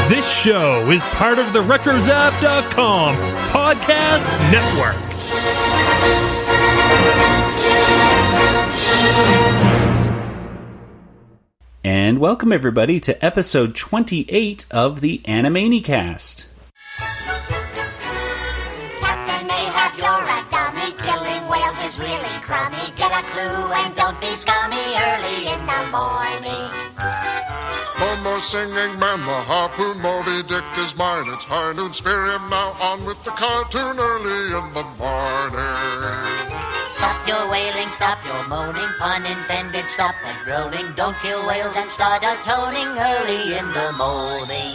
This show is part of the RetroZap.com podcast network. And welcome everybody to episode 28 of the Animaniacast. Captain Ahab, you're a dummy. Killing whales is really crummy. Get a clue and don't be scummy early in the morning. Momo singing man, the harpoon, Moby Dick is mine. It's high noon, spear him now, on with the cartoon early in the morning. Stop your wailing, stop your moaning. Pun intended, stop that groaning. Don't kill whales and start atoning early in the morning.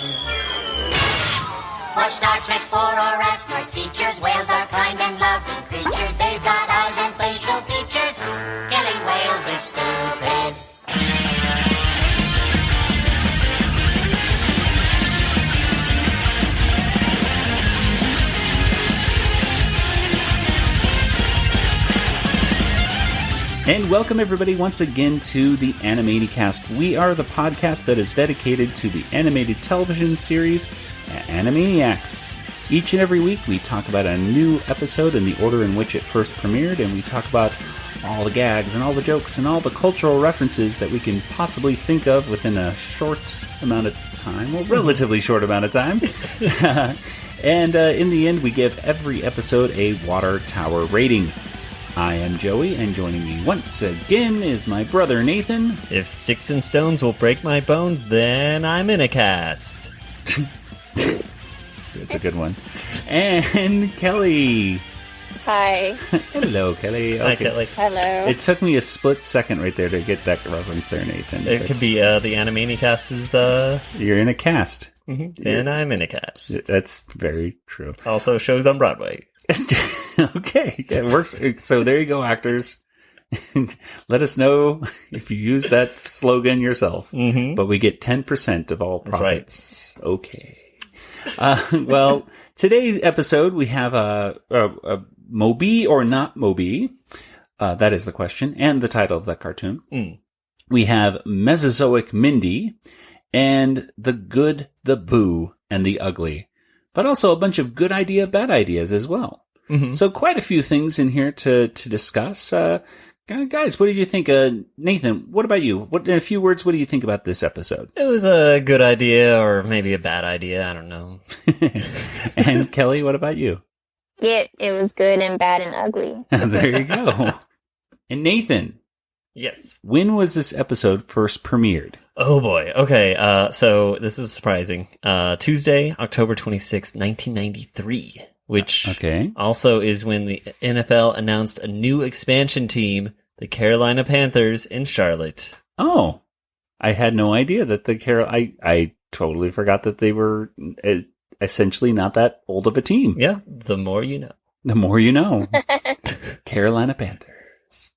Watch Star Trek 4 or ask your teachers. Whales are kind and loving creatures. They've got eyes and facial features. Killing whales is stupid. And welcome everybody once again to the Animaniacast. We are the podcast that is dedicated to the animated television series Animaniacs. Each and every week we talk about a new episode in the order in which it first premiered, and we talk about all the gags and all the jokes and all the cultural references that we can possibly think of within a short amount of time, well, relatively short amount of time. And in the end we give every episode a water tower rating. I am Joey, and joining me once again is my brother Nathan. If sticks and stones will break my bones, then I'm in a cast. That's a good one. And Kelly. Hi. Hello, Kelly. Okay. Hi, Kelly. Hello. It took me a split second right there to get that reference there, Nathan. It could be the Animaniacast is... You're in a cast. Mm-hmm. And I'm in a cast. That's very true. Also shows on Broadway. Okay, it works. So there you go, actors. Let us know if you use that slogan yourself. Mm-hmm. But we get 10% of all profits. That's right. Okay. Well, today's episode we have a Moby or Not Moby. That is the question, and the title of that cartoon. We have Mesozoic Mindy, and the good, the boo, and the ugly. But also a bunch of good idea, bad ideas as well. Mm-hmm. So quite a few things in here to discuss. Guys, what did you think? Nathan, what about you? In a few words, what do you think about this episode? It was a good idea, or maybe a bad idea. I don't know. And Kelly, what about you? It was good and bad and ugly. There you go. And Nathan. Yes. When was this episode first premiered? Oh boy. Okay. So this is surprising. Tuesday, October 26th, 1993, which also is when the NFL announced a new expansion team, the Carolina Panthers in Charlotte. Oh, I had no idea that I totally forgot that they were essentially not that old of a team. Yeah. The more you know. The more you know. Carolina Panthers.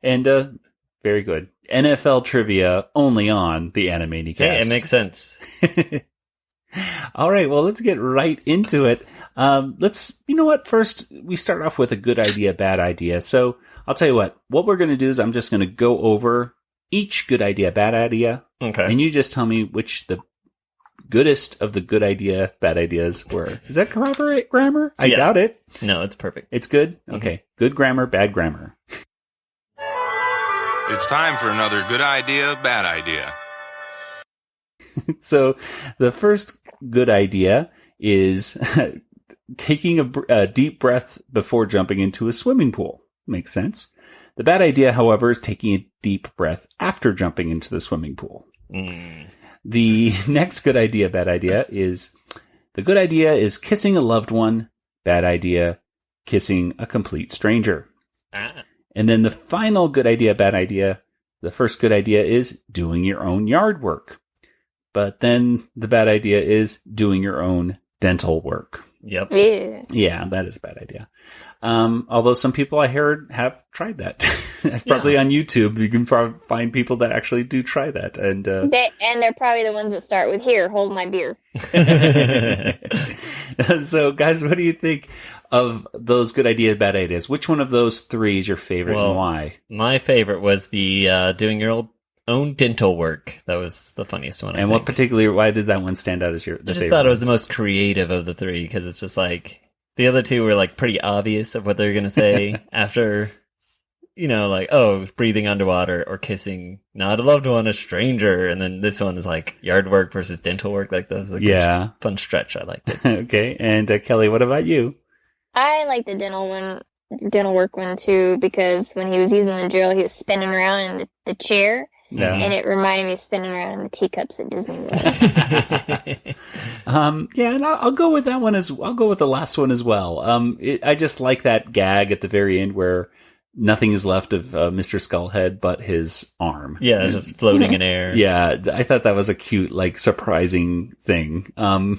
And, very good. NFL trivia only on the Animaniacast. Hey, it makes sense. All right, well, let's get right into it. You know what? First, we start off with a good idea, bad idea. So I'll tell you what we're going to do is I'm just going to go over each good idea, bad idea. Okay. And you just tell me which the goodest of the good idea, bad ideas were. Is that proper grammar? I doubt it. No, it's perfect. It's good? Okay. Mm-hmm. Good grammar, bad grammar. It's time for another good idea, bad idea. So the first good idea is taking a deep breath before jumping into a swimming pool. Makes sense. The bad idea, however, is taking a deep breath after jumping into the swimming pool. The next good idea, bad idea is the good idea is kissing a loved one. Bad idea, kissing a complete stranger. And then the final good idea, bad idea, the first good idea is doing your own yard work. But then the bad idea is doing your own dental work. Yep. Yeah, that is a bad idea. Although some people I heard have tried that. Probably on YouTube, you can probably find people that actually do try that. And they're probably the ones that start with, here, hold my beer. So, guys, what do you think of those good ideas, bad ideas? Which one of those three is your favorite and why? My favorite was the doing your own dental work. That was the funniest one. And why did that one stand out as your I just thought it was the most creative of the three, because it's just like, the other two were like pretty obvious of what they're going to say after, like, oh, breathing underwater or kissing not a loved one, a stranger. And then this one is like yard work versus dental work. Like, that was a good, fun stretch. I liked it. Okay. And Kelly, what about you? I like the dental work one too, because when he was using the drill, he was spinning around in the chair. Yeah. And it reminded me of spinning around in the teacups at Disney World. And I'll go with that one I'll go with the last one as well. I just like that gag at the very end where nothing is left of Mr. Skullhead but his arm. Yeah, it's just floating in air. Yeah, I thought that was a cute, like, surprising thing. And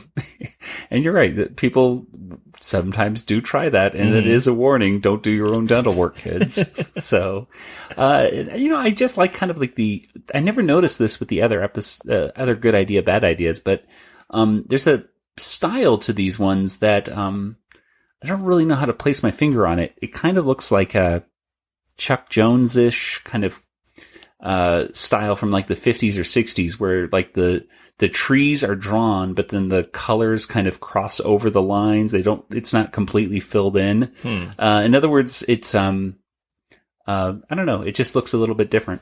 you're right, that people sometimes do try that, and it is a warning: don't do your own dental work, kids. So, I just like kind of like I never noticed this with the other other good idea, bad ideas, but there's a style to these ones that I don't really know how to place my finger on it. It kind of looks like a Chuck Jones-ish kind of style from like the 50s or 60s, where like the trees are drawn, but then the colors kind of cross over the lines. It's not completely filled in. In other words, it's, I don't know. It just looks a little bit different.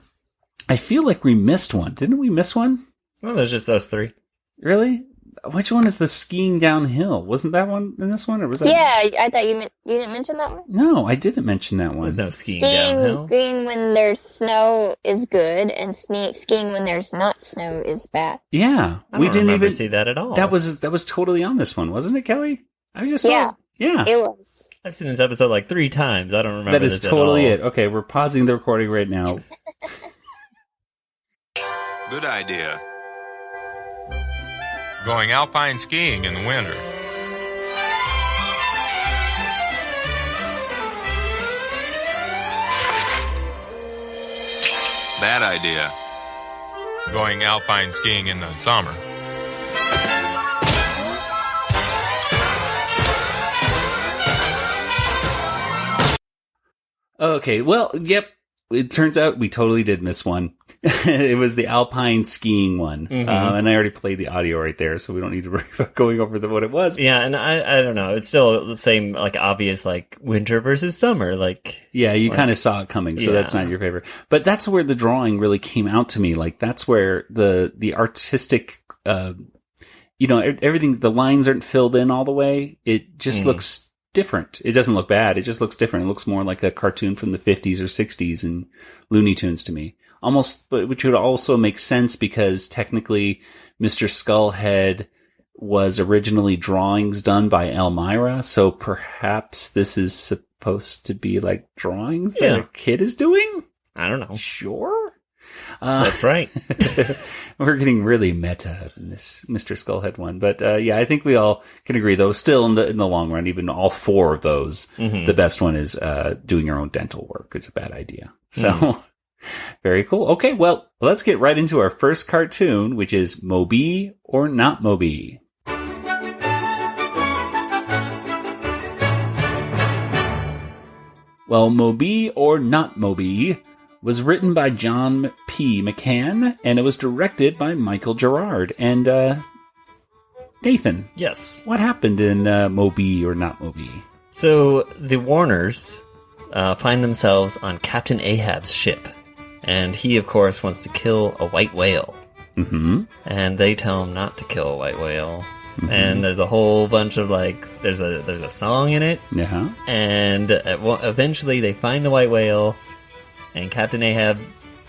I feel like we missed one. Didn't we miss one? Well, there's just those three. Really? Which one is the skiing downhill? Wasn't that one in this one, or was that? Yeah, I thought you didn't mention that one. No, I didn't mention that one. There's no skiing downhill. Skiing when there's snow is good, and skiing when there's not snow is bad. Yeah, we didn't even see that at all. That was totally on this one, wasn't it, Kelly? I just saw. Yeah, it was. I've seen this episode like 3 times. I don't remember. That is totally it. Okay, we're pausing the recording right now. Good idea. Going alpine skiing in the winter. Bad idea. Going alpine skiing in the summer. Okay, well, yep. It turns out we totally did miss one. It was the Alpine Skiing one. And I already played the audio right there, so we don't need to worry about going over what it was. Yeah, and I don't know. It's still the same, like, obvious, like, winter versus summer. Like, yeah, you kind of saw it coming, so that's not your favorite. But that's where the drawing really came out to me. Like, that's where the artistic, everything, the lines aren't filled in all the way. It just looks different. It doesn't look bad. It just looks different. It looks more like a cartoon from the 50s or 60s and Looney Tunes to me. Almost, but which would also make sense because technically Mr. Skullhead was originally drawings done by Elmira, so perhaps this is supposed to be like drawings that a kid is doing? I don't know. Sure. That's right. We're getting really meta in this Mr. Skullhead one. But I think we all can agree, though, still in the long run, even all 4 of those, the best one is doing your own dental work. It's a bad idea. So, very cool. Okay, well, let's get right into our first cartoon, which is Moby or Not Moby. Well, Moby or Not Moby was written by John P. McCann, and it was directed by Michael Gerard. And, Nathan. Yes. What happened in Moby or Not Moby? So, the Warners find themselves on Captain Ahab's ship. And he, of course, wants to kill a white whale. Mm-hmm. And they tell him not to kill a white whale. Mm-hmm. And there's a whole bunch of, like, there's a song in it. Yeah. And eventually they find the white whale. And Captain Ahab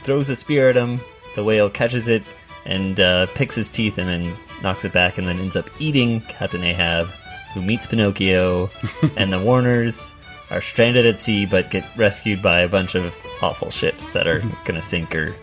throws a spear at him. The whale catches it and picks his teeth and then knocks it back and then ends up eating Captain Ahab, who meets Pinocchio. And the Warners are stranded at sea but get rescued by a bunch of awful ships that are going to sink or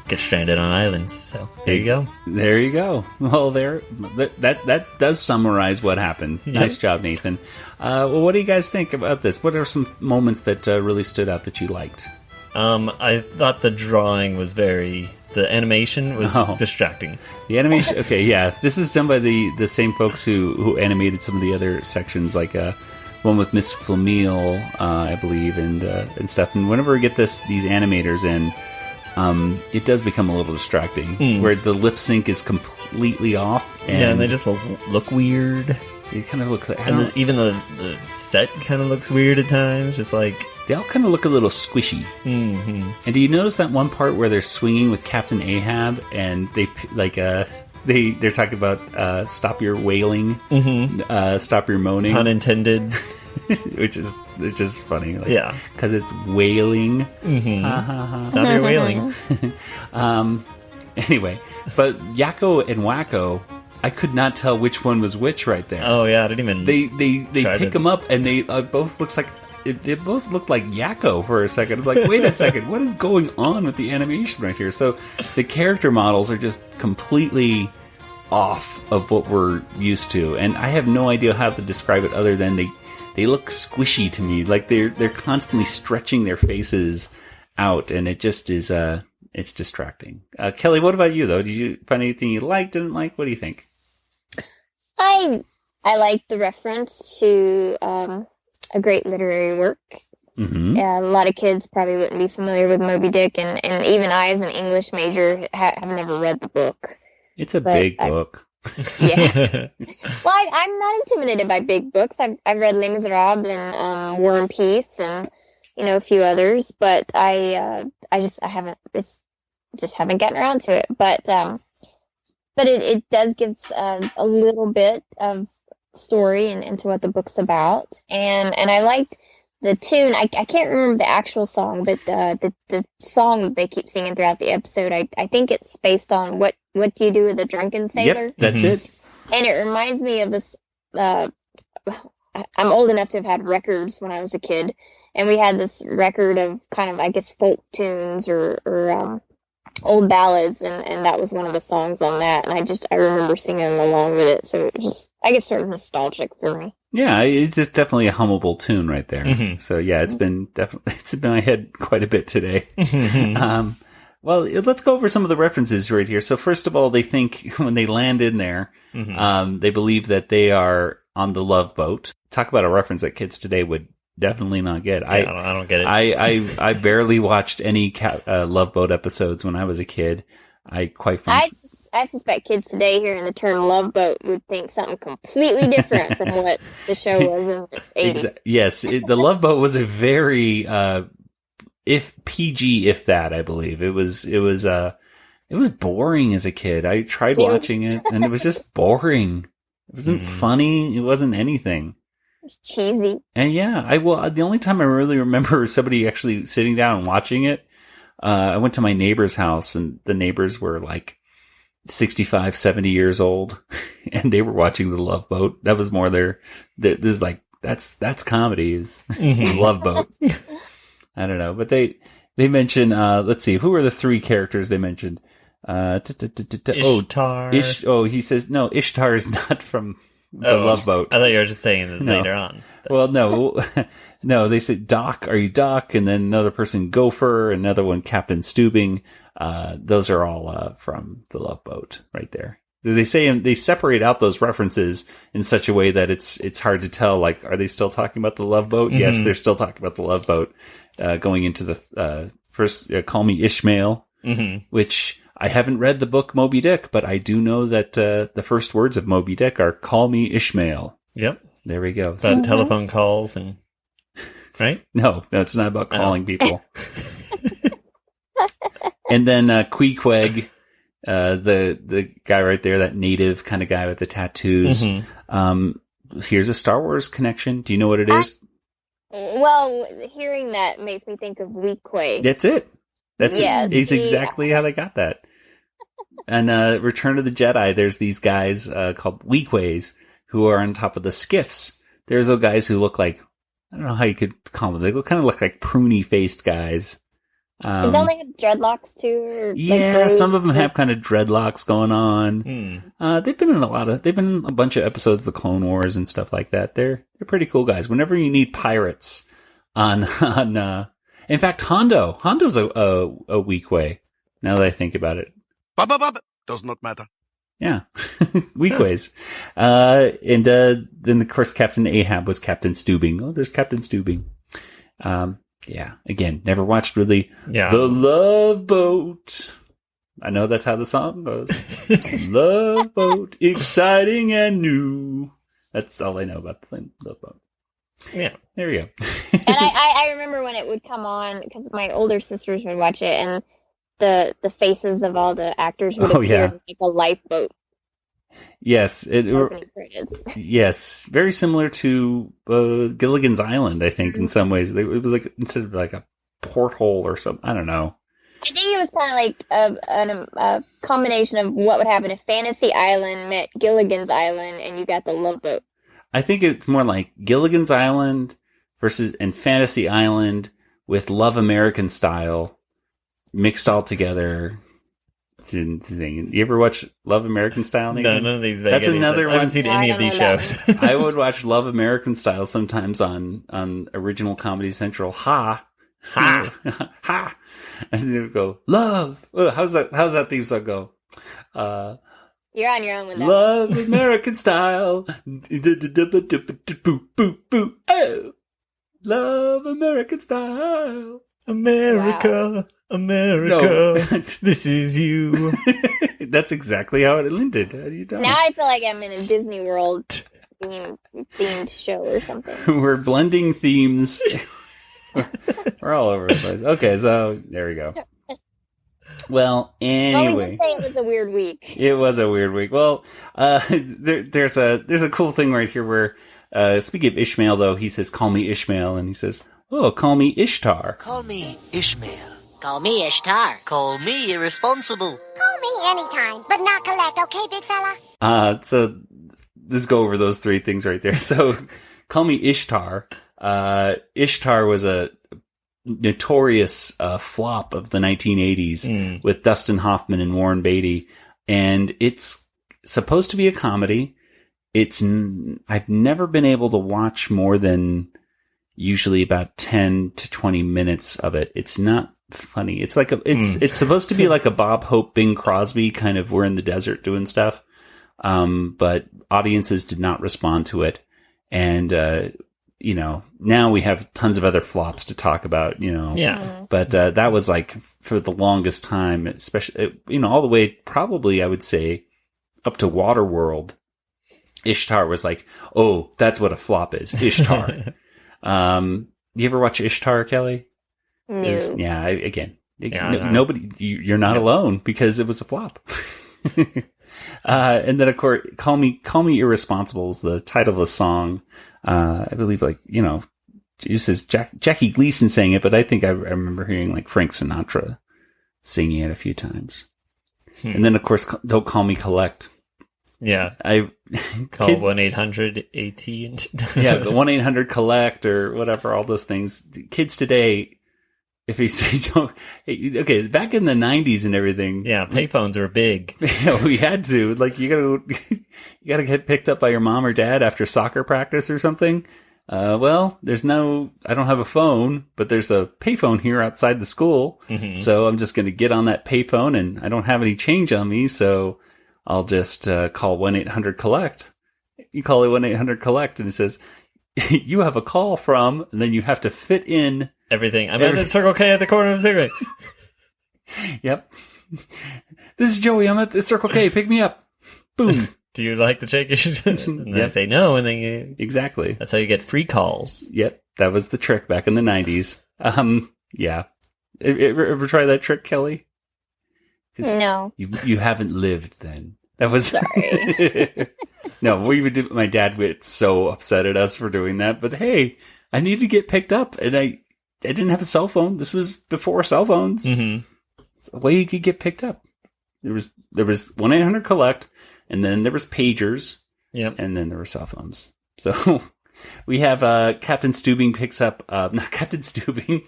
get stranded on islands. So there you go. There you go. Well, that does summarize what happened. Yep. Nice job, Nathan. Well, what do you guys think about this? What are some moments that really stood out that you liked? I thought the drawing was the animation was distracting. The animation, okay, yeah. This is done by the same folks who animated some of the other sections, like one with Miss Flamille, I believe, and stuff. And whenever we get these animators in, it does become a little distracting, where the lip sync is completely off. And they just look weird. It kind of looks like... even the set kind of looks weird at times, just like... They all kind of look a little squishy. Mm-hmm. And do you notice that one part where they're swinging with Captain Ahab, and they they're talking about stop your wailing, stop your moaning, pun intended, which is funny. Like, yeah, because it's wailing. Mm-hmm. Stop your wailing. Anyway, but Yakko and Wacko, I could not tell which one was which right there. Oh yeah, I didn't even. They pick them up, and they both looks like. It both looked like Yakko for a second. I'm like, wait a second, what is going on with the animation right here? So the character models are just completely off of what we're used to, and I have no idea how to describe it other than they look squishy to me. Like they're constantly stretching their faces out, and it just is it's distracting. Kelly, what about you though? Did you find anything you liked, didn't like? What do you think? I like the reference to a great literary work. Mm-hmm. A lot of kids probably wouldn't be familiar with Moby Dick, and even I, as an English major, have never read the book. It's a big book. Yeah. Well, I'm not intimidated by big books. I've read Les Miserables and War and Peace and a few others, but I haven't gotten around to it. But it does give a little bit of story and into what the book's about, and I liked the tune. I can't remember the actual song, but the song that they keep singing throughout the episode, I think it's based on what do you do with a drunken sailor? Yep, that's it. And it reminds me of this. I'm old enough to have had records when I was a kid, and we had this record of kind of, I guess, folk tunes or old ballads, and that was one of the songs on that, and I remember singing along with it, so it was, I guess, sort of nostalgic for me. Yeah, it's definitely a hummable tune right there. Mm-hmm. So yeah, it's been in my head quite a bit today. Well, let's go over some of the references right here. So first of all, they think when they land in there, they believe that they are on the Love Boat. Talk about a reference that kids today would definitely not get. I don't get it. I barely watched any Love Boat episodes when I was a kid. I suspect kids today hearing the term Love Boat would think something completely different from what the show was in the 80s. Yes, the Love Boat was a very if PG, if that, I believe. It was boring as a kid. I tried watching it and it was just boring. It wasn't funny. It wasn't anything. Cheesy. And yeah, the only time I really remember somebody actually sitting down and watching it, I went to my neighbor's house, and the neighbors were like 65, 70 years old, and they were watching The Love Boat. That was more there's like, that's comedy, is Love Boat. I don't know, but they mention, let's see, who are the three characters they mentioned? Ishtar. He says, no, Ishtar is not from the Love Boat. I thought you were just saying that later on. Well, no, they said, Doc, are you Doc? And then another person, Gopher, another one, Captain Stubing. Those are all from the Love Boat right there. They separate out those references in such a way that it's hard to tell, like, are they still talking about the Love Boat? Mm-hmm. Yes, they're still talking about the Love Boat, going into the first, Call Me Ishmael, which I haven't read the book Moby Dick, but I do know that the first words of Moby Dick are "Call me Ishmael." Yep, there we go. About telephone calls and right? No, it's not about calling people. And then Queequeg, the guy right there, that native kind of guy with the tattoos. Here's a Star Wars connection. Do you know what it is? Well, hearing that makes me think of Weequay. That's it. That's exactly how they got that. And Return of the Jedi, there's these guys called Weequays who are on top of the skiffs. There's those guys who look like, I don't know how you could call them. They kind of look like pruny-faced guys. Don't they have dreadlocks too? Yeah, some of them have kind of dreadlocks going on. They've been in a bunch of episodes of the Clone Wars and stuff like that. They're pretty cool guys. Whenever you need pirates in fact, Hondo's a weak way. Now that I think about it, does not matter. Yeah, weak ways. And then of course Captain Ahab was Captain Stubing. Oh, there's Captain Stubing. Yeah. Again, never watched really Yeah. The Love Boat. I know that's how the song goes. Love Boat, exciting and new. That's all I know about the thing, Love Boat. Yeah. There we go. And I remember when it would come on, because my older sisters would watch it, and the faces of all the actors would appear in like a lifeboat. Yes. Yes. Very similar to Gilligan's Island, I think, in some ways. It was like, instead of like a porthole or something, I don't know. I think it was kind of like a combination of what would happen if Fantasy Island met Gilligan's Island, and you got the Love Boat. I think it's more like Gilligan's Island and Fantasy Island with Love American Style mixed all together. You ever watch Love American Style, Nathan? No, none of these. That's another one. I haven't seen any of these shows. I would watch Love American Style sometimes on Original Comedy Central. Ha! Ha! And they would go, love! Oh, how's that theme song go? You're on your own with that. Love American Style. Boop, boop, boop. Oh. Love American Style. America, wow. America, no. This is you. That's exactly how it ended. How do you know? Now I feel like I'm in a Disney World themed show or something. We're blending themes. We're all over the place. Okay, so there we go. Well, anyway. Well, we did say it was a weird week. It was a weird week. Well, there's a cool thing right here where, speaking of Ishmael, though, he says, call me Ishmael, and he says, oh, call me Ishtar. Call me Ishmael. Call me Ishtar. Call me irresponsible. Call me anytime, but not collect, okay, big fella? So let's go over those three things right there. So, call me Ishtar. Ishtar was a notorious flop of the 1980s with Dustin Hoffman and Warren Beatty, and it's supposed to be a comedy. I've never been able to watch more than usually about 10 to 20 minutes of it. It's not funny. It's like it's supposed to be like a Bob Hope, Bing Crosby kind of, we're in the desert doing stuff. But audiences did not respond to it. And, now we have tons of other flops to talk about, Yeah. But that was like for the longest time, especially, all the way probably I would say up to Waterworld. Ishtar was like, oh, that's what a flop is. Ishtar. You ever watch Ishtar, Kelly? No. Nobody, you're not alone because it was a flop. And then of course, Call Me Irresponsible is the title of the song. I believe it says Jackie Gleason sang it, but I think I remember hearing like Frank Sinatra singing it a few times. And then of course, Don't Call Me Collect. Yeah. I call 1-800-AT. Yeah, the 1-800-COLLECT or whatever, all those things. Kids today, if you say okay, back in the 90s and everything. Yeah, payphones were big. Yeah, we had to. Like, you gotta get picked up by your mom or dad after soccer practice or something. Well, I don't have a phone, but there's a payphone here outside the school. Mm-hmm. So I'm just gonna get on that payphone, and I don't have any change on me, so I'll just call 1-800-COLLECT. You call it 1-800-COLLECT, and it says, you have a call from, and then you have to fit in everything. I'm at the Circle K at the corner of the Circle K. Yep. This is Joey. I'm at the Circle K. Pick me up. Boom. Do you like the chicken? And they say no, and then exactly. That's how you get free calls. Yep. That was the trick back in the 90s. Yeah. Ever try that trick, Kelly? No. You haven't lived then. That was sorry. No, we would do. My dad would get so upset at us for doing that. But hey, I needed to get picked up, and I didn't have a cell phone. This was before cell phones. Mm-hmm. It's the way you could get picked up. There was 1-800-COLLECT, and then there was pagers. Yep. And then there were cell phones. So we have Captain Steubing picks up not Captain Steubing.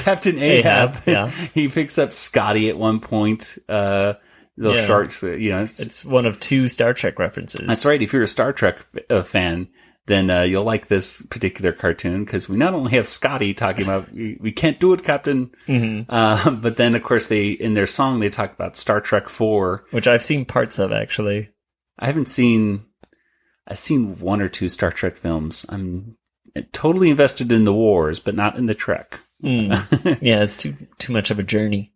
Captain Ahab. Yeah. He picks up Scotty at one point. Those sharks, It's one of two Star Trek references. That's right. If you're a Star Trek fan, then you'll like this particular cartoon, because we not only have Scotty talking about, we can't do it, Captain, but then, of course, in their song, they talk about Star Trek 4. Which I've seen parts of, actually. I've seen one or two Star Trek films. I'm totally invested in the wars, but not in the trek. Yeah, it's too much of a journey.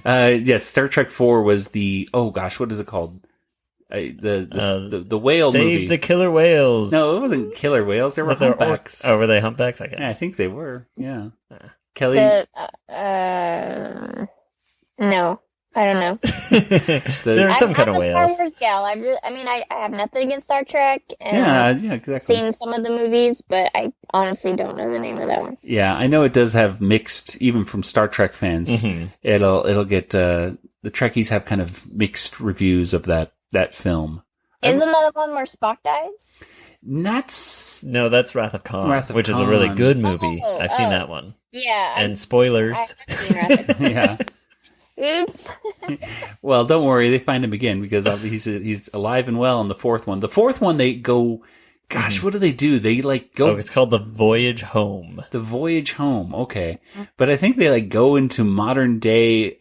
Yes, Star Trek 4 was the, oh gosh, what is it called? The whale Save movie. the killer whales. No, it wasn't killer whales. They were humpbacks. Were they humpbacks? Yeah, I think they were. Yeah. Kelly? No. I don't know. There's some kind of I'm whales. a Star Wars gal. I have nothing against Star Trek. And Yeah, exactly. I've seen some of the movies, but I honestly don't know the name of that one. Yeah, I know it does have mixed, even from Star Trek fans. Mm-hmm. It'll get the Trekkies have kind of mixed reviews of that film. Isn't that the one where Spock dies? No, that's Wrath of Khan, which is a Khan. really good movie. I've seen that one. Yeah. And spoilers. I've seen Wrath of Khan. Yeah. Oops. Well, don't worry, they find him again because he's alive and well in the fourth one. The fourth one, they go, gosh, what do? They like go. Oh, it's called The Voyage Home. The Voyage Home. Okay, but I think they like go into modern day.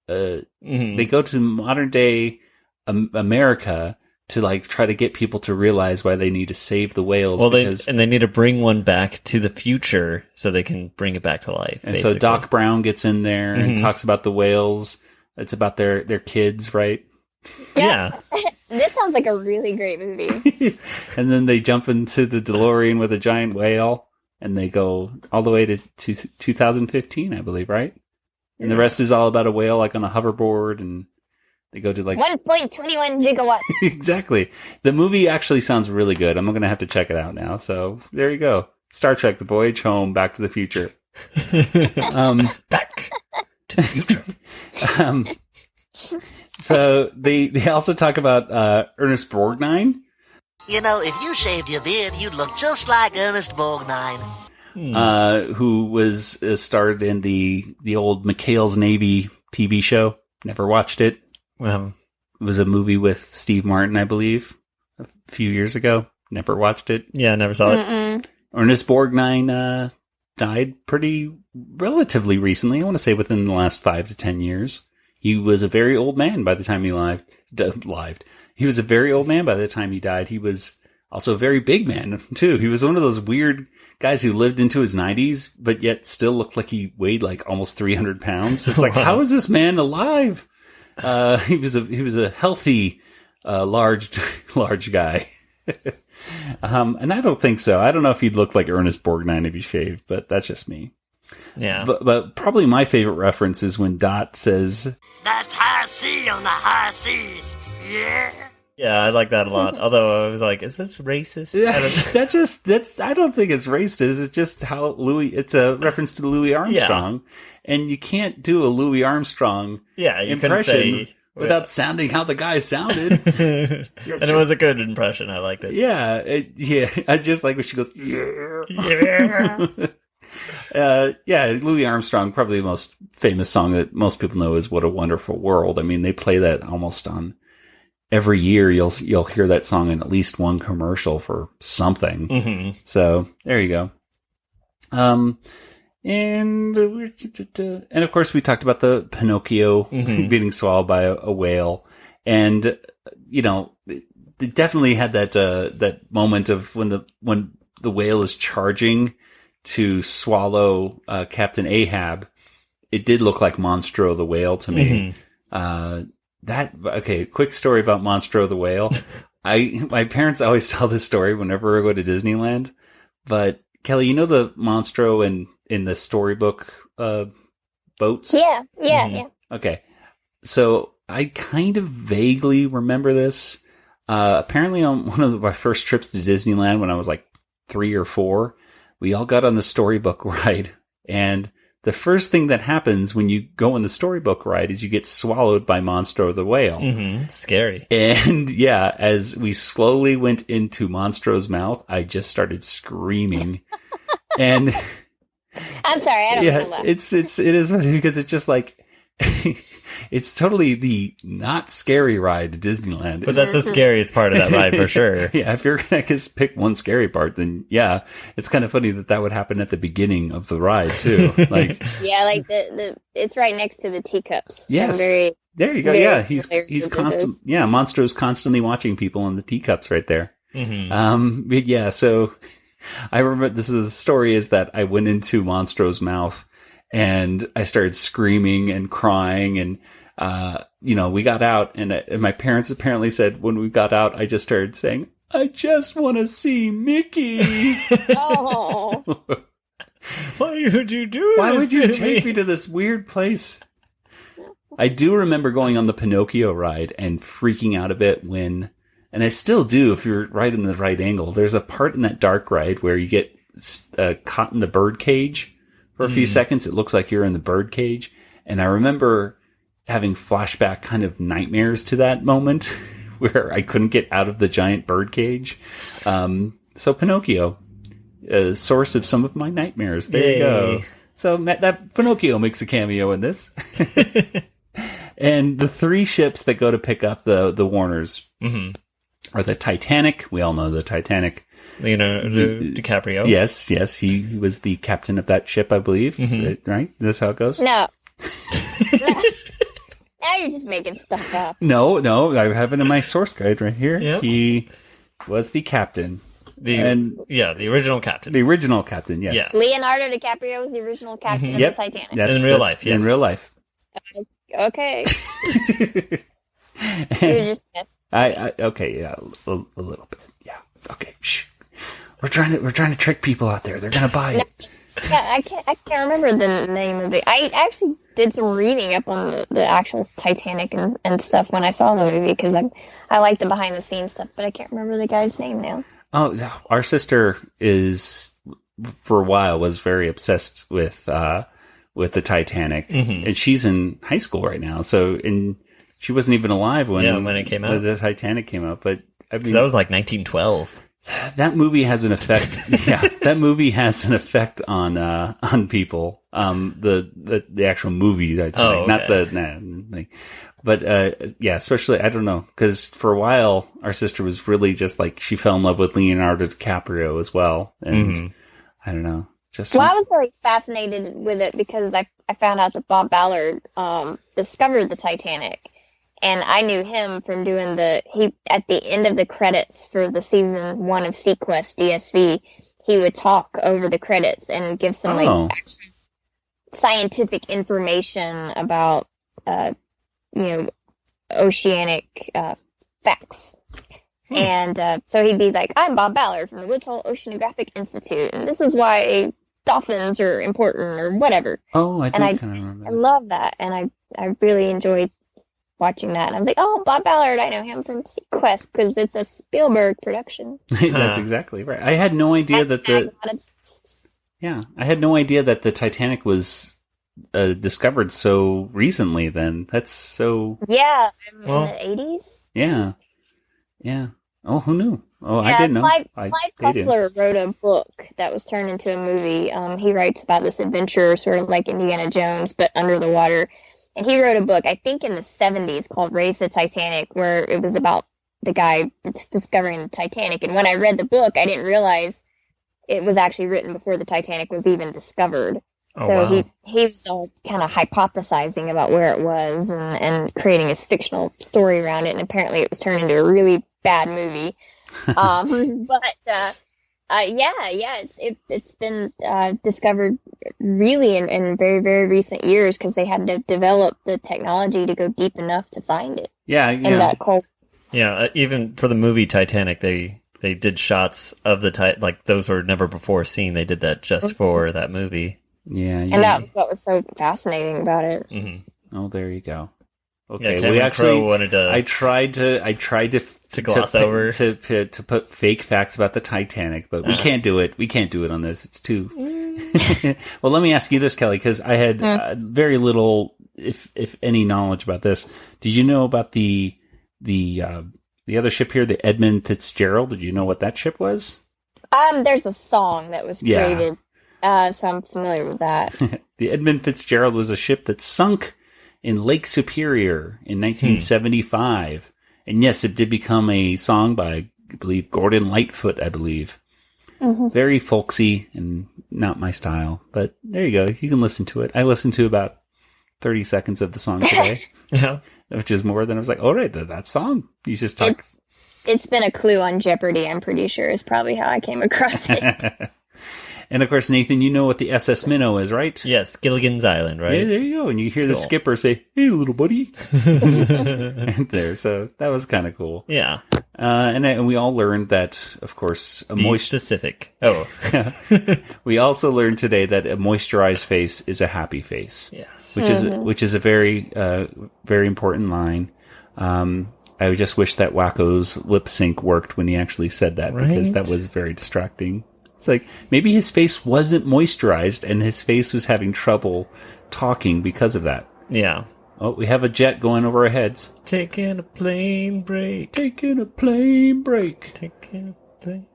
They go to modern day America to like try to get people to realize why they need to save the whales. Well, they need to bring one back to the future so they can bring it back to life. And basically. so Doc Brown gets in there and talks about the whales. It's about their kids, right? Yeah. This sounds like a really great movie. And then they jump into the DeLorean with a giant whale, and they go all the way to 2015, I believe, right? And the rest is all about a whale, like on a hoverboard, and they go to like 1.21 gigawatts. Exactly. The movie actually sounds really good. I'm going to have to check it out now. So there you go. Star Trek: The Voyage Home, Back to the Future. Back to the future. So they also talk about Ernest Borgnine. You know, if you shaved your beard, you'd look just like Ernest Borgnine. Who was starred in the old McHale's Navy TV show. Never watched it. It was a movie with Steve Martin, I believe, a few years ago. Never watched it. Yeah, never saw it. Ernest Borgnine died pretty relatively recently. I want to say within the last 5 to 10 years. He was a very old man by the time he lived. He was a very old man by the time he died. He was also a very big man, too. He was one of those weird guys who lived into his 90s, but yet still looked like he weighed like almost 300 pounds. It's like, how is this man alive? He was a healthy, large guy. And I don't think so. I don't know if he'd look like Ernest Borgnine if he shaved, but that's just me. Yeah. But probably my favorite reference is when Dot says, "That's high sea on the high seas." Yeah. Yeah, I like that a lot. Although I was like, is this racist? Yeah, I don't think it's racist. It's just how it's a reference to Louis Armstrong. Yeah. And you can't do a Louis Armstrong impression without sounding how the guy sounded. And it was a good impression. I liked it. Yeah. I just like when she goes, yeah. Louis Armstrong, probably the most famous song that most people know is What a Wonderful World. I mean, they play that almost on every year. You'll hear that song in at least one commercial for something. Mm-hmm. So there you go. And of course we talked about the Pinocchio being swallowed by a whale, and they definitely had that moment of when the whale is charging to swallow Captain Ahab. It did look like Monstro the whale to me. Quick story about Monstro the whale. My parents always tell this story whenever I go to Disneyland. But Kelly, you know the Monstro in the storybook boats? Yeah. Okay. So I kind of vaguely remember this. Apparently on one of my first trips to Disneyland when I was like 3 or 4, we all got on the storybook ride, and the first thing that happens when you go on the storybook ride is you get swallowed by Monstro the whale. It's scary. And yeah, as we slowly went into Monstro's mouth, I just started screaming. And I'm sorry, I don't want to laugh. It is because it's just like it's totally the not scary ride to Disneyland. But that's the scariest part of that ride for sure. Yeah, if you're going to just pick one scary part, then yeah, it's kind of funny that would happen at the beginning of the ride too. Like the it's right next to the teacups. So yes, there you go. Yeah, he's constant. Yeah, Monstro's constantly watching people on the teacups right there. But yeah, so I remember the story is that I went into Monstro's mouth and I started screaming and crying and, we got out and my parents apparently said when we got out, I just started saying, I just want to see Mickey. Oh. Why would you do Why this would you to take me to this weird place? I do remember going on the Pinocchio ride and freaking out a bit and I still do if you're right in the right angle. There's a part in that dark ride where you get caught in the bird cage for a few seconds. It looks like you're in the bird cage. And I remember having flashback kind of nightmares to that moment where I couldn't get out of the giant bird cage. So Pinocchio, a source of some of my nightmares. There you go. So that Pinocchio makes a cameo in this. And the three ships that go to pick up the Warners are the Titanic. We all know the Titanic. Leonardo DiCaprio. Yes. He was the captain of that ship, I believe. Right? That's how it goes? No. Now you're just making stuff up. No, I have it in my source guide right here. Yep. He was the captain. The original captain. The original captain, yes. Yeah. Leonardo DiCaprio was the original captain of the Titanic. In real life, yes. In real life. Okay. You just missed. Okay, yeah, a little bit. Yeah. Okay. Shh. We're trying to trick people out there. They're gonna buy it. Yeah, I can't remember the name of it. I actually did some reading up on the actual Titanic and stuff when I saw the movie because I like the behind the scenes stuff, but I can't remember the guy's name now. Oh, our sister for a while was very obsessed with the Titanic, and she's in high school right now. And she wasn't even alive when it came out. The Titanic came out, but I mean, that was like 1912. That movie has an effect. Yeah, that movie has an effect on people. The actual movie, Titanic, not the. But especially I don't know because for a while our sister was really just like she fell in love with Leonardo DiCaprio as well, and I don't know. I was very fascinated with it because I found out that Bob Ballard discovered the Titanic. And I knew him from doing at the end of the credits for the season 1 of Sequest DSV, he would talk over the credits and give some actual scientific information about, oceanic, facts. And, so he'd be like, I'm Bob Ballard from the Woods Hole Oceanographic Institute, and this is why dolphins are important or whatever. Oh, I do kind of remember. I love that. And I really enjoyed watching that, and I was like, "Oh, Bob Ballard! I know him from Sequest because it's a Spielberg production." That's exactly right. I had no idea that I had no idea that the Titanic was discovered so recently. Then that's so in the 80s. Yeah. Oh, who knew? Oh, I didn't know. Clive Cussler wrote a book that was turned into a movie. He writes about this adventure, sort of like Indiana Jones, but under the water. And he wrote a book, I think in the 70s, called Race the Titanic, where it was about the guy discovering the Titanic. And when I read the book, I didn't realize it was actually written before the Titanic was even discovered. He was all kind of hypothesizing about where it was and creating his fictional story around it. And apparently it was turned into a really bad movie. It's been discovered really in very, very recent years because they had to develop the technology to go deep enough to find it. That cold. Yeah, even for the movie Titanic, they did shots of the those were never before seen. They did that just for that movie. Yeah. And that was what was so fascinating about it. Mm-hmm. Oh, there you go. Okay, we actually wanted to. I tried to gloss over to put fake facts about the Titanic, but we can't do it. We can't do it on this. It's too. Well, let me ask you this, Kelly, because I had very little, if any, knowledge about this. Did you know about the other ship here, the Edmund Fitzgerald? Did you know what that ship was? There's a song that was created, so I'm familiar with that. The Edmund Fitzgerald was a ship that sunk in Lake Superior in 1975. And yes, it did become a song by, I believe, Gordon Lightfoot, I believe. Mm-hmm. Very folksy and not my style. But there you go. You can listen to it. I listened to about 30 seconds of the song today. Which is more than I was like, all right, that song. You just talk. It's been a clue on Jeopardy, I'm pretty sure, is probably how I came across it. And of course, Nathan, you know what the SS Minnow is, right? Yes, Gilligan's Island, right? Yeah, there you go. And you hear the skipper say, "Hey, little buddy." And there, so that was kind of cool. Yeah. And we all learned that, of course, specific. Oh. We also learned today that a moisturized face is a happy face. Yes. Which is a very, very important line. I just wish that Wacko's lip sync worked when he actually said that, because that was very distracting. It's like, maybe his face wasn't moisturized and his face was having trouble talking because of that. Yeah. Oh, we have a jet going over our heads. Taking a plane break. Taking a plane break. Taking a plane.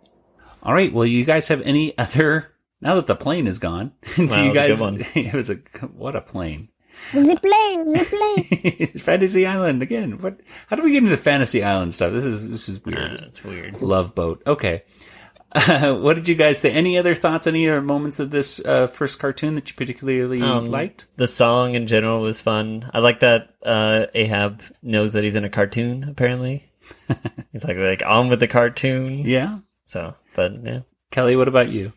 All right. Well, you guys have any other, now that the plane is gone, do you guys, it was what a plane. Zip plane. Fantasy Island again. What? How do we get into Fantasy Island stuff? This is weird. It's weird. Love Boat. Okay. What did you guys think? Any other thoughts? Any other moments of this first cartoon that you particularly liked? The song in general was fun. I like that Ahab knows that he's in a cartoon. Apparently, he's like on with the cartoon. Yeah. So, but yeah. Kelly, what about you?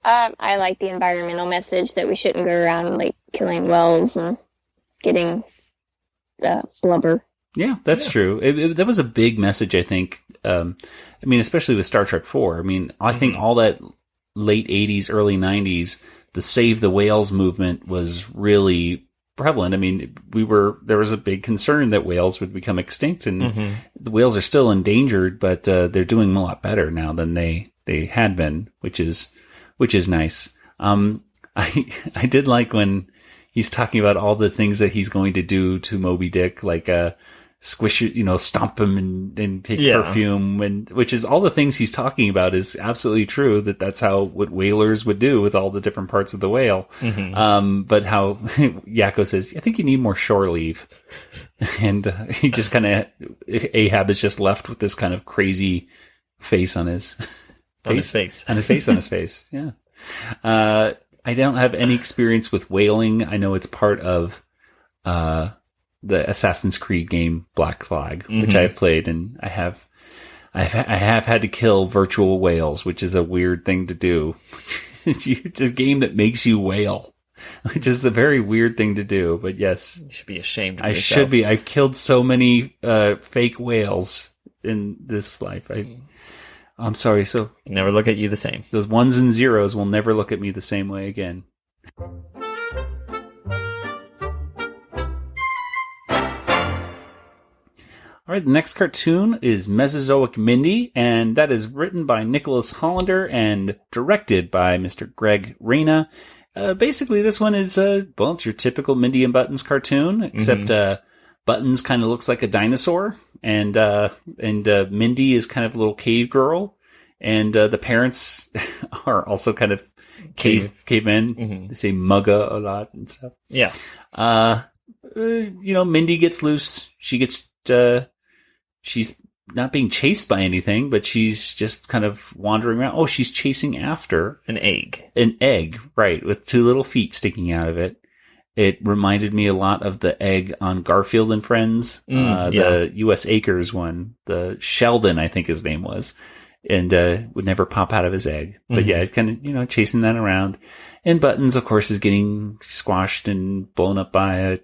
I like the environmental message that we shouldn't go around like killing whales and getting blubber. Yeah, that's true. That was a big message, I think. I mean, especially with Star Trek 4. I mean, I think all that late 80s, early 90s, the Save the Whales movement was really prevalent. I mean, there was a big concern that whales would become extinct, and the whales are still endangered, but they're doing a lot better now than they had been, which is nice. I did like when he's talking about all the things that he's going to do to Moby Dick, like squish it, stomp him and take perfume, and which is all the things he's talking about is absolutely true. That's what whalers would do with all the different parts of the whale. But how Yakko says, I think you need more shore leave. And he just kind of, Ahab is just left with this kind of crazy face on his face. Yeah. I don't have any experience with whaling. I know it's part of the Assassin's Creed game Black Flag, which I have played, and I have had to kill virtual whales, which is a weird thing to do. It's a game that makes you whale, which is a very weird thing to do. But yes, you should be ashamed of yourself. I should be. I've killed so many fake whales in this life. I'm sorry. So never look at you the same. Those ones and zeros will never look at me the same way again. All right, the next cartoon is Mesozoic Mindy, and that is written by Nicholas Hollander and directed by Mr. Greg Reyna. Basically, this one is, it's your typical Mindy and Buttons cartoon, except Buttons kind of looks like a dinosaur, and Mindy is kind of a little cave girl, and the parents are also kind of cavemen. They say mugga a lot and stuff. Yeah. Mindy gets loose. She gets she's not being chased by anything, but she's just kind of wandering around. Oh, she's chasing after an egg. An egg, right, with two little feet sticking out of it. It reminded me a lot of the egg on Garfield and Friends, the U.S. Acres one, the Sheldon, I think his name was, and would never pop out of his egg. But yeah, it kind of, chasing that around. And Buttons, of course, is getting squashed and blown up by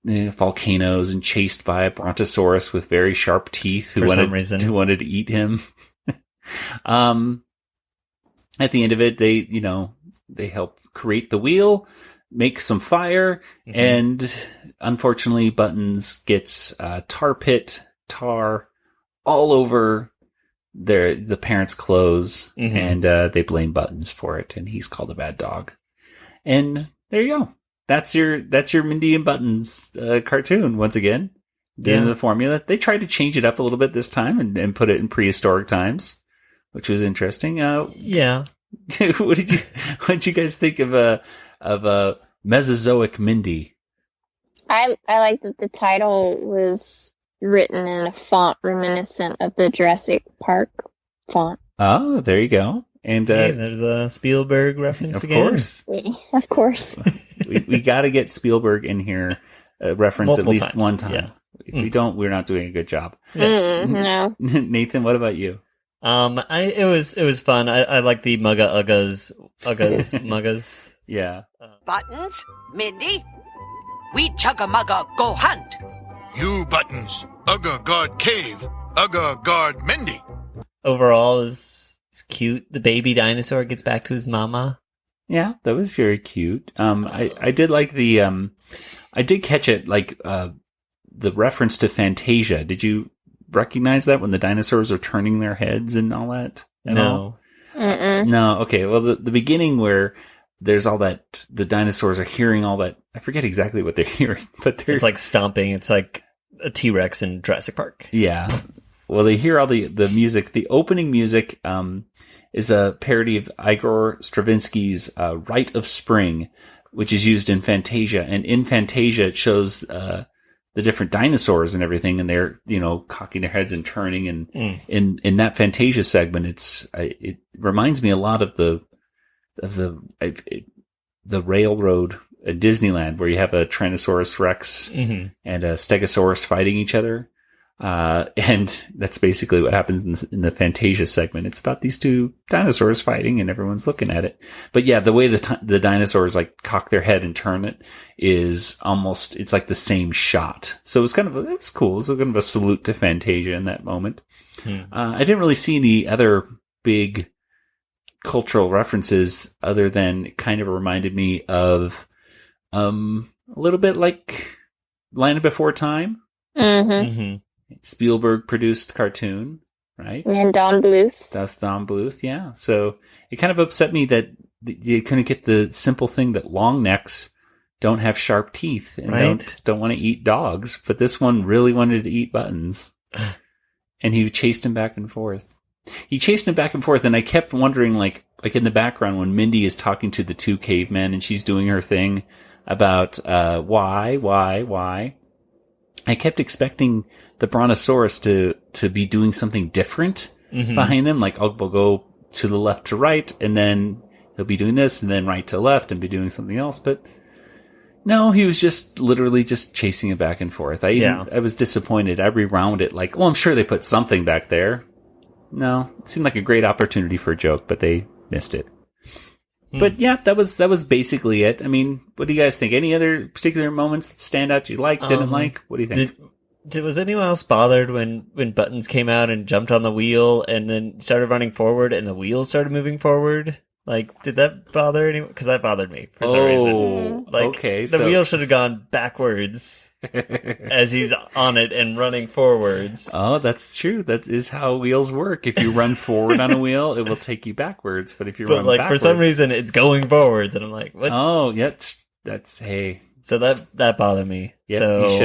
volcanoes and chased by a brontosaurus with very sharp teeth who wanted to eat him. At the end of it, they help create the wheel, make some fire, and unfortunately Buttons gets tar all over the parents' clothes, and they blame Buttons for it, and he's called a bad dog. And there you go. That's your Mindy and Buttons cartoon once again. Doing the formula. They tried to change it up a little bit this time and put it in prehistoric times, which was interesting. Yeah. What did you guys think of Mesozoic Mindy? I like that the title was written in a font reminiscent of the Jurassic Park font. Oh, there you go. And there's a Spielberg reference again. Of course. we got to get Spielberg in here reference multiple at least times. One time. Yeah. If we don't, we're not doing a good job. No. Nathan, what about you? It was fun. I like the Uggas, Muggas. Yeah. Buttons, Mindy, we chugga-mugga go hunt. You Buttons, Ugga guard cave, Ugga guard Mindy. Overall, is cute. The baby dinosaur gets back to his mama. Yeah, that was very cute. I did like the, I did catch it, like, the reference to Fantasia. Did you recognize that when the dinosaurs are turning their heads and all that? No. No, okay. Well, the beginning where there's all that, the dinosaurs are hearing all that, I forget exactly what they're hearing, but it's like stomping. It's like a T-Rex in Jurassic Park. Yeah. Well, they hear all the music. The opening music is a parody of Igor Stravinsky's Rite of Spring, which is used in Fantasia. And in Fantasia, it shows the different dinosaurs and everything, and they're, cocking their heads and turning. And in that Fantasia segment, it reminds me a lot of the railroad at Disneyland, where you have a Tyrannosaurus Rex and a Stegosaurus fighting each other. And that's basically what happens in the Fantasia segment. It's about these two dinosaurs fighting and everyone's looking at it. But yeah, the way the dinosaurs like cock their head and turn it is almost, it's like the same shot. So it was cool. It was kind of a salute to Fantasia in that moment. I didn't really see any other big cultural references other than it kind of reminded me of, a little bit like Land Before Time. Spielberg produced cartoon, right? And Don Bluth. That's Don Bluth, yeah. So it kind of upset me that you couldn't get the simple thing that long necks don't have sharp teeth and don't want to eat dogs, but this one really wanted to eat Buttons. And he chased him back and forth. And I kept wondering, like in the background when Mindy is talking to the two cavemen and she's doing her thing about why. I kept expecting the Brontosaurus to be doing something different behind them. Like, we'll go to the left to right, and then he'll be doing this, and then right to left, and be doing something else. But no, he was just literally just chasing it back and forth. I was disappointed. I rewound it like, I'm sure they put something back there. No, it seemed like a great opportunity for a joke, but they missed it. But yeah, that was basically it. I mean, what do you guys think? Any other particular moments that stand out you liked, didn't like? What do you think? Was anyone else bothered when Buttons came out and jumped on the wheel and then started running forward and the wheel started moving forward? Like, did that bother anyone? Because that bothered me for some reason. Like, okay, the wheel should have gone backwards as he's on it and running forwards. Oh, that's true. That is how wheels work. If you run forward on a wheel, it will take you backwards. But if you run backwards, for some reason, it's going forwards, and I'm like, what? Oh, yeah, hey. So that bothered me. Yeah, so, he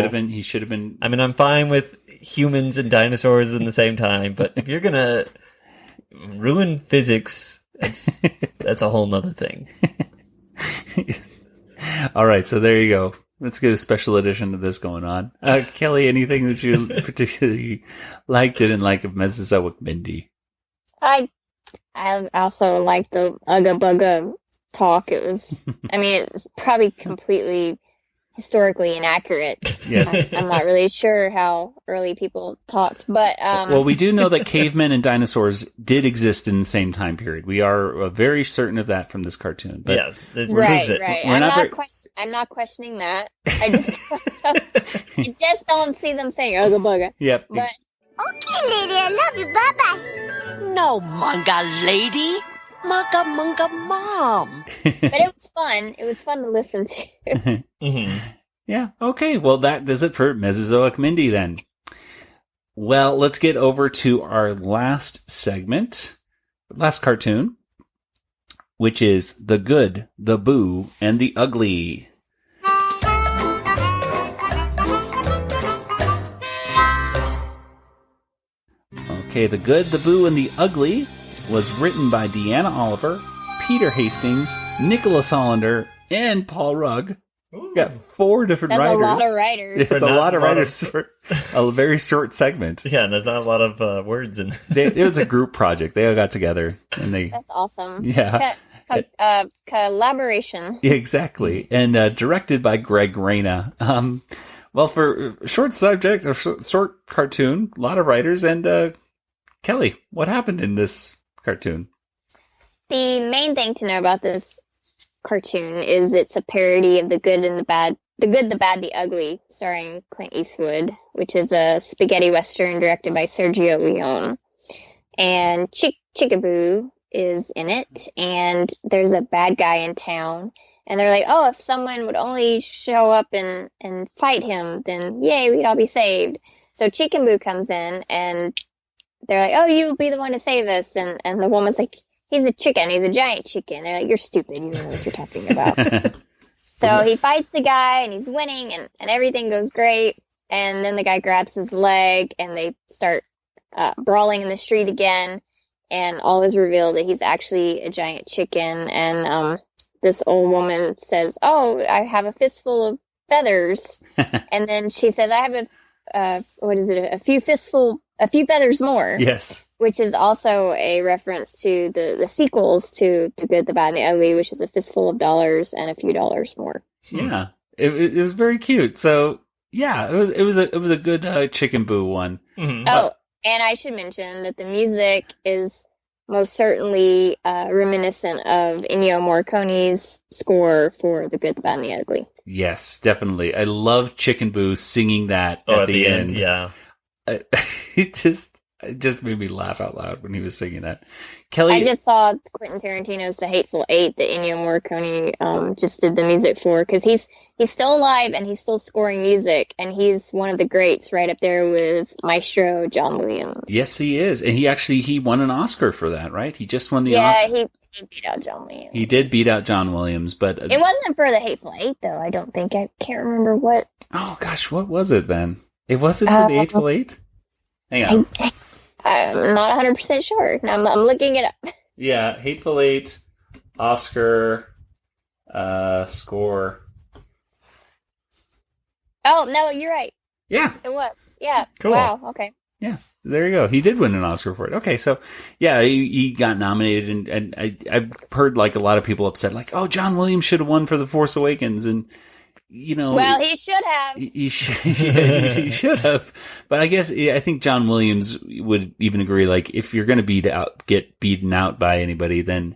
should have been. I mean, I'm fine with humans and dinosaurs in the same time, but if you're gonna ruin physics, that's a whole nother thing. All right, so there you go. Let's get a special edition of this going on. Kelly, anything that you particularly liked, didn't like of Mesozoic Mindy? I also liked the Ugga Bugga talk. It was, it's probably completely historically inaccurate. Yes. I'm not really sure how early people talked, but well, we do know that cavemen and dinosaurs did exist in the same time period. We are very certain of that from this cartoon. But yeah, this proves it. Right. I'm not questioning that. I just don't see them saying Ugga Bugga. Yep. But okay, lady, I love you. Bye-bye. No, manga lady. Manga mom. But it was fun. It was fun to listen to. Yeah, okay. Well, that does it for Mesozoic Mindy then. Well, let's get over to our last segment, last cartoon, which is The Good, the Boo, and the Ugly. Okay, The Good, the Boo, and the Ugly was written by Deanna Oliver, Peter Hastings, Nicholas Hollander, and Paul Rugg. We got 4 different writers. That's a lot of writers. It's a lot of writers for a very short segment. Yeah, and there's not a lot of words in it. It was a group project. They all got together. That's awesome. Yeah. Collaboration. Yeah, exactly. And directed by Greg Reyna. Well, for short subject or short cartoon, a lot of writers. And Kelly, what happened in this cartoon? The main thing to know about this cartoon is it's a parody of The Good, the Bad, the Ugly, starring Clint Eastwood, which is a spaghetti western directed by Sergio Leone. And Chickaboo is in it, and there's a bad guy in town. And they're like, oh, if someone would only show up and fight him, then yay, we'd all be saved. So Chicken Boo comes in, and they're like, oh, you'll be the one to save us. And the woman's like, he's a chicken, he's a giant chicken. They're like, you're stupid, you don't know what you're talking about. So he fights the guy, and he's winning, and everything goes great. And then the guy grabs his leg, and they start brawling in the street again. And all is revealed that he's actually a giant chicken. And this old woman says, oh, I have a fistful of feathers. And then she says, I have a few feathers more. Yes. Which is also a reference to the sequels to Good, the Bad, and the Ugly, which is a fistful of dollars and a few dollars more. Yeah. It was very cute. So yeah, it was a good Chicken Boo one. Mm-hmm. Oh, and I should mention that the music is most certainly reminiscent of Ennio Morricone's score for The Good, the Bad, and the Ugly. Yes, definitely. I love Chicken Boo singing that at the end. Yeah. It just made me laugh out loud when he was singing that. Kelly, I just saw Quentin Tarantino's The Hateful Eight that Ennio Morricone just did the music for, because he's still alive and he's still scoring music, and he's one of the greats, right up there with Maestro John Williams. Yes, he is, and he won an Oscar for that, right? He just won the Oscar. He beat out John Williams. He did beat out John Williams, but it wasn't for The Hateful Eight, though. I don't think. I can't remember what. Oh gosh, what was it then? It wasn't for The Hateful Eight. Hang on. I'm not 100% sure. I'm looking it up. Yeah, Hateful Eight, Oscar, score. Oh, no, you're right. Yeah. It was. Yeah. Cool. Wow, okay. Yeah, there you go. He did win an Oscar for it. Okay, so, yeah, he got nominated, and I've heard, like, a lot of people upset, like, oh, John Williams should have won for The Force Awakens, and... You know, well, he should have. He should have. But I think John Williams would even agree. Like, if you're going to get beaten out by anybody, then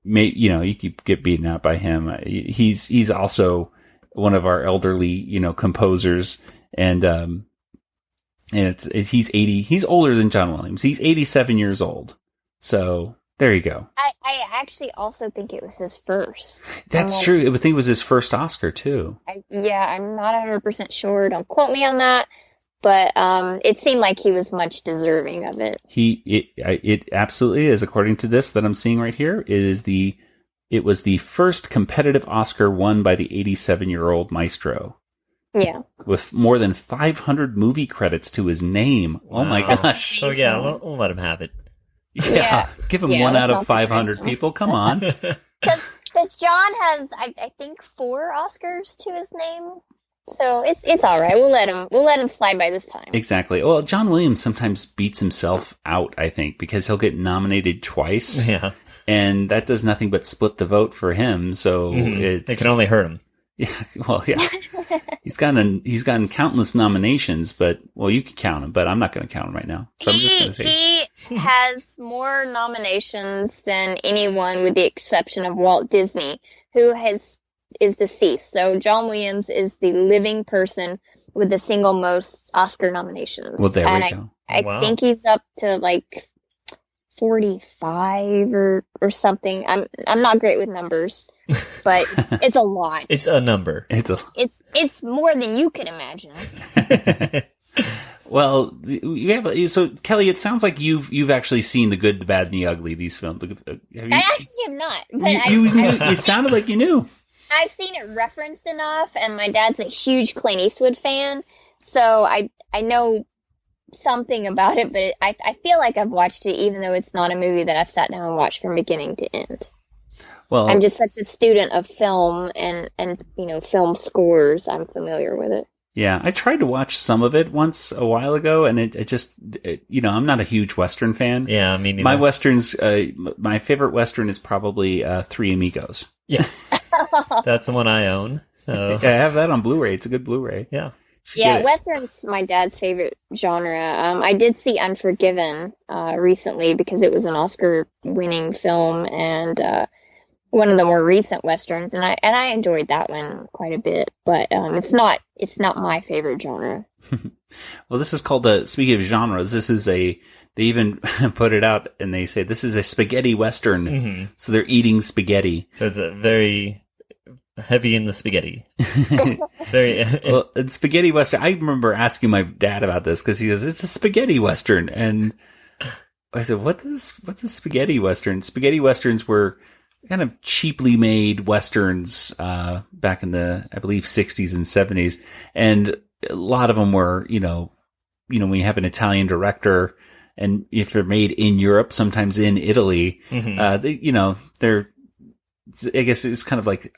you could get beaten out by him. He's also one of our elderly, composers, and he's 80. He's older than John Williams. He's 87 years old. So. There you go. I actually also think it was his first. That's true. I think it was his first Oscar, too. I'm not 100% sure. Don't quote me on that. But it seemed like he was much deserving of it. It absolutely is. According to this that I'm seeing right here, it was the first competitive Oscar won by the 87-year-old maestro. Yeah. With more than 500 movie credits to his name. Wow. Oh, my gosh. So, yeah, we'll let him have it. Yeah, give him 1 out of 500 people. Come on. Because John has, I think, 4 Oscars to his name, so it's all right. We'll let him slide by this time. Exactly. Well, John Williams sometimes beats himself out, I think, because he'll get nominated twice. Yeah, and that does nothing but split the vote for him. So it can only hurt him. Yeah, well, yeah. He's gotten countless nominations, but you could count him, but I'm not going to count him right now. So I'm just going to say he has more nominations than anyone, with the exception of Walt Disney, who is deceased. So John Williams is the living person with the single most Oscar nominations. Well, there we go. I think he's up to like 45 or something. I'm not great with numbers, but it's a lot. It's a number. It's more than you could imagine. Well, so Kelly, it sounds like you've actually seen The Good, the Bad, and the Ugly. These films. I actually have not. But you sounded like you knew. I've seen it referenced enough, and my dad's a huge Clint Eastwood fan, so I know something about it, but I feel like I've watched it, even though it's not a movie that I've sat down and watched from beginning to end. Well, I'm just such a student of film and film scores. I'm familiar with it. Yeah, I tried to watch some of it once a while ago, and it just I'm not a huge Western fan. Yeah, me neither. My Westerns, my favorite Western is probably Three Amigos. Yeah, that's the one I own. So. Yeah, I have that on Blu-ray. It's a good Blu-ray. Yeah. Yeah, Western's my dad's favorite genre. I did see Unforgiven recently because it was an Oscar-winning film and one of the more recent Westerns, and I enjoyed that one quite a bit. But it's not my favorite genre. Well, this is called speaking of genres, this is they even put it out and they say this is a spaghetti Western. Mm-hmm. So they're eating spaghetti. So it's a very heavy in the spaghetti. It's very well, it's spaghetti Western. I remember asking my dad about this because he goes, "It's a spaghetti Western," and I said, "What's a spaghetti Western?" Spaghetti Westerns were kind of cheaply made Westerns back in the, I believe, 60s and 70s, and a lot of them were, when you have an Italian director, and if they're made in Europe, sometimes in Italy, they're, I guess it's kind of like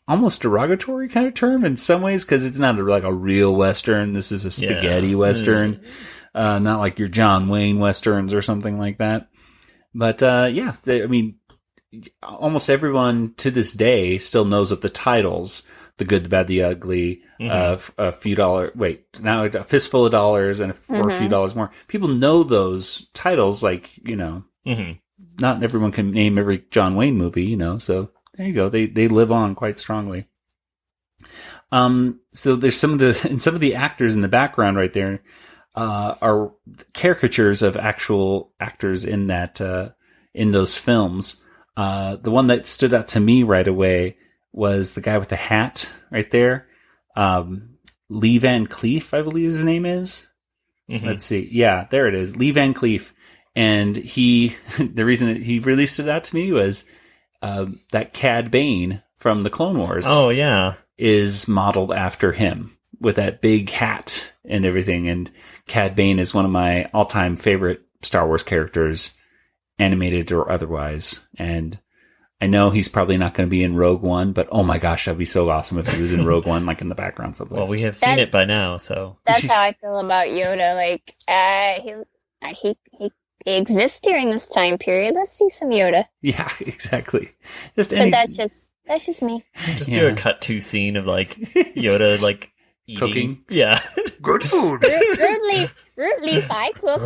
almost derogatory kind of term in some ways, because it's not like a real Western. This is a spaghetti Western, not like your John Wayne Westerns or something like that. But almost everyone to this day still knows of the titles: The Good, the Bad, the Ugly, a few dollars. Wait, now a fistful of dollars and for a few dollars more. People know those titles, like not everyone can name every John Wayne movie, So there you go. They live on quite strongly. So there's some of the actors in the background right there are caricatures of actual actors in that in those films. The one that stood out to me right away was the guy with the hat right there. Lee Van Cleef, I believe his name is. Mm-hmm. Let's see. Yeah, there it is. Lee Van Cleef. And the reason he really stood out to me was that Cad Bane from the Clone Wars. Oh, yeah. Is modeled after him with that big hat and everything. And Cad Bane is one of my all-time favorite Star Wars characters, animated or otherwise. And I know he's probably not going to be in Rogue One, but oh my gosh, that'd be so awesome if he was in Rogue One, like in the background someplace. Well, we have seen it by now, so. That's how I feel about Yoda. Like, he exists during this time period. Let's see some Yoda. Yeah, exactly. But that's just me. Just do a cut to scene of like Yoda like eating. Cooking. Yeah. Good food. Rudely I cook.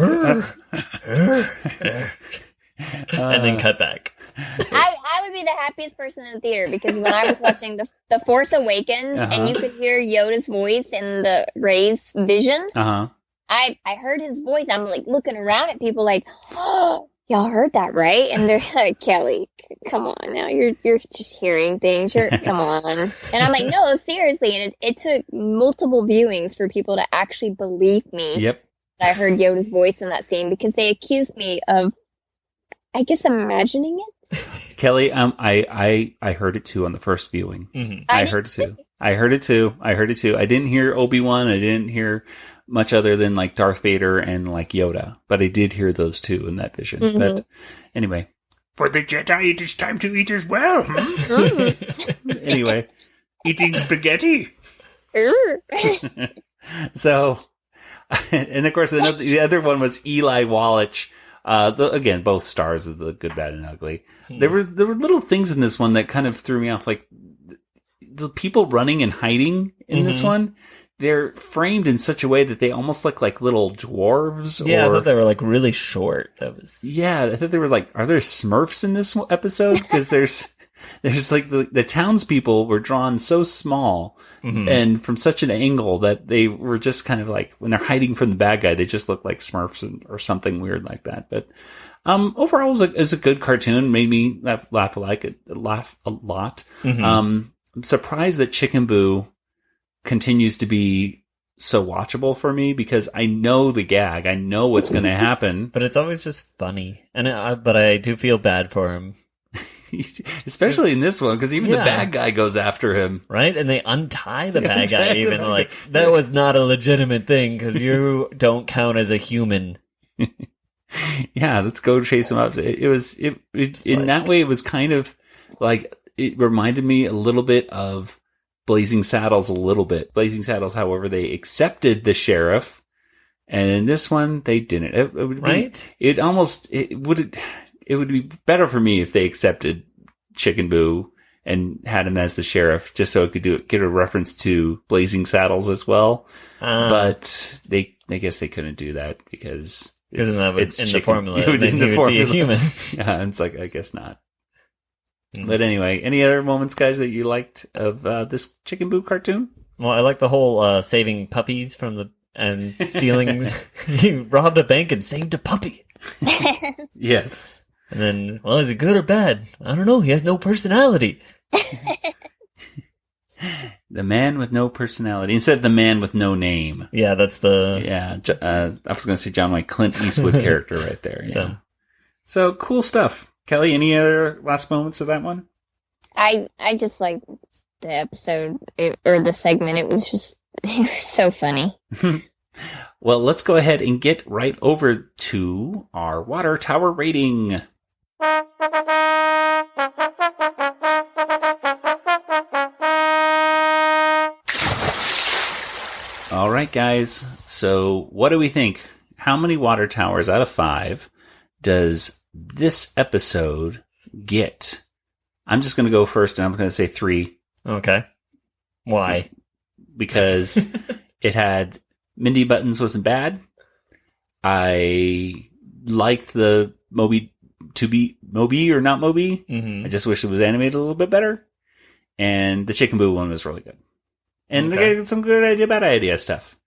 And then cut back. I would be the happiest person in the theater because when I was watching the Force Awakens and you could hear Yoda's voice in the Rey's vision, I heard his voice. I'm like looking around at people like, oh, y'all heard that, right? And they're like, Kelly, come on now. You're just hearing things. Come on. And I'm like, no, seriously. And it took multiple viewings for people to actually believe me. Yep. That I heard Yoda's voice in that scene because they accused me of, I guess I'm imagining it. Kelly, I heard it too on the first viewing. Mm-hmm. I heard it too. I didn't hear Obi-Wan. I didn't hear much other than like Darth Vader and like Yoda, but I did hear those two in that vision. Mm-hmm. But anyway, for the Jedi, it is time to eat as well. Anyway, eating spaghetti. So, and of course, the other one was Eli Wallach. Again, both stars of The Good, Bad, and Ugly. There were little things in this one that kind of threw me off, like the people running and hiding in this one. They're framed in such a way that they almost look like little dwarves. Yeah, I thought they were like really short. Yeah, I thought they were like, are there Smurfs in this episode? Because there's like the townspeople were drawn so small and from such an angle that they were just kind of like, when they're hiding from the bad guy, they just look like Smurfs or something weird like that. But overall, it was a good cartoon. Made me laugh a lot. I'm surprised that Chicken Boo continues to be so watchable for me because I know the gag. I know what's going to happen. But it's always just funny. But I do feel bad for him. Especially in this one, because even the bad guy goes after him. Right? And they untie the bad guy even. Like, that was not a legitimate thing because you don't count as a human. Yeah, let's go chase him up. That way, it was kind of like, it reminded me a little bit of Blazing Saddles Blazing Saddles, however, they accepted the sheriff, and in this one they didn't. It would be better for me if they accepted Chicken Boo and had him as the sheriff just so it could get a reference to Blazing Saddles as well. But I guess they couldn't do that because it's in the formula. It would, then he would be a human. Yeah, it's like, I guess not. But anyway, any other moments, guys, that you liked of this Chicken Boo cartoon? Well, I like the whole saving puppies and stealing. He robbed a bank and saved a puppy. Yes. And then, well, is it good or bad? I don't know. He has no personality. The man with no personality. Instead of the man with no name. Yeah, that's the... Yeah, I was going to say John Wayne, Clint Eastwood character right there. Yeah. So cool stuff. Kelly, any other last moments of that one? I just like the episode or the segment. It was so funny. Well, let's go ahead and get right over to our water tower rating. All right, guys. So what do we think? How many water towers out of 5 does this episode get? I'm just going to go first, and I'm going to say 3. Okay. Why? Because it had Mindy Buttons wasn't bad. I liked the Moby or Not Moby. Mm-hmm. I just wish it was animated a little bit better. And the Chicken Boo one was really good. And they got some good idea, bad idea stuff.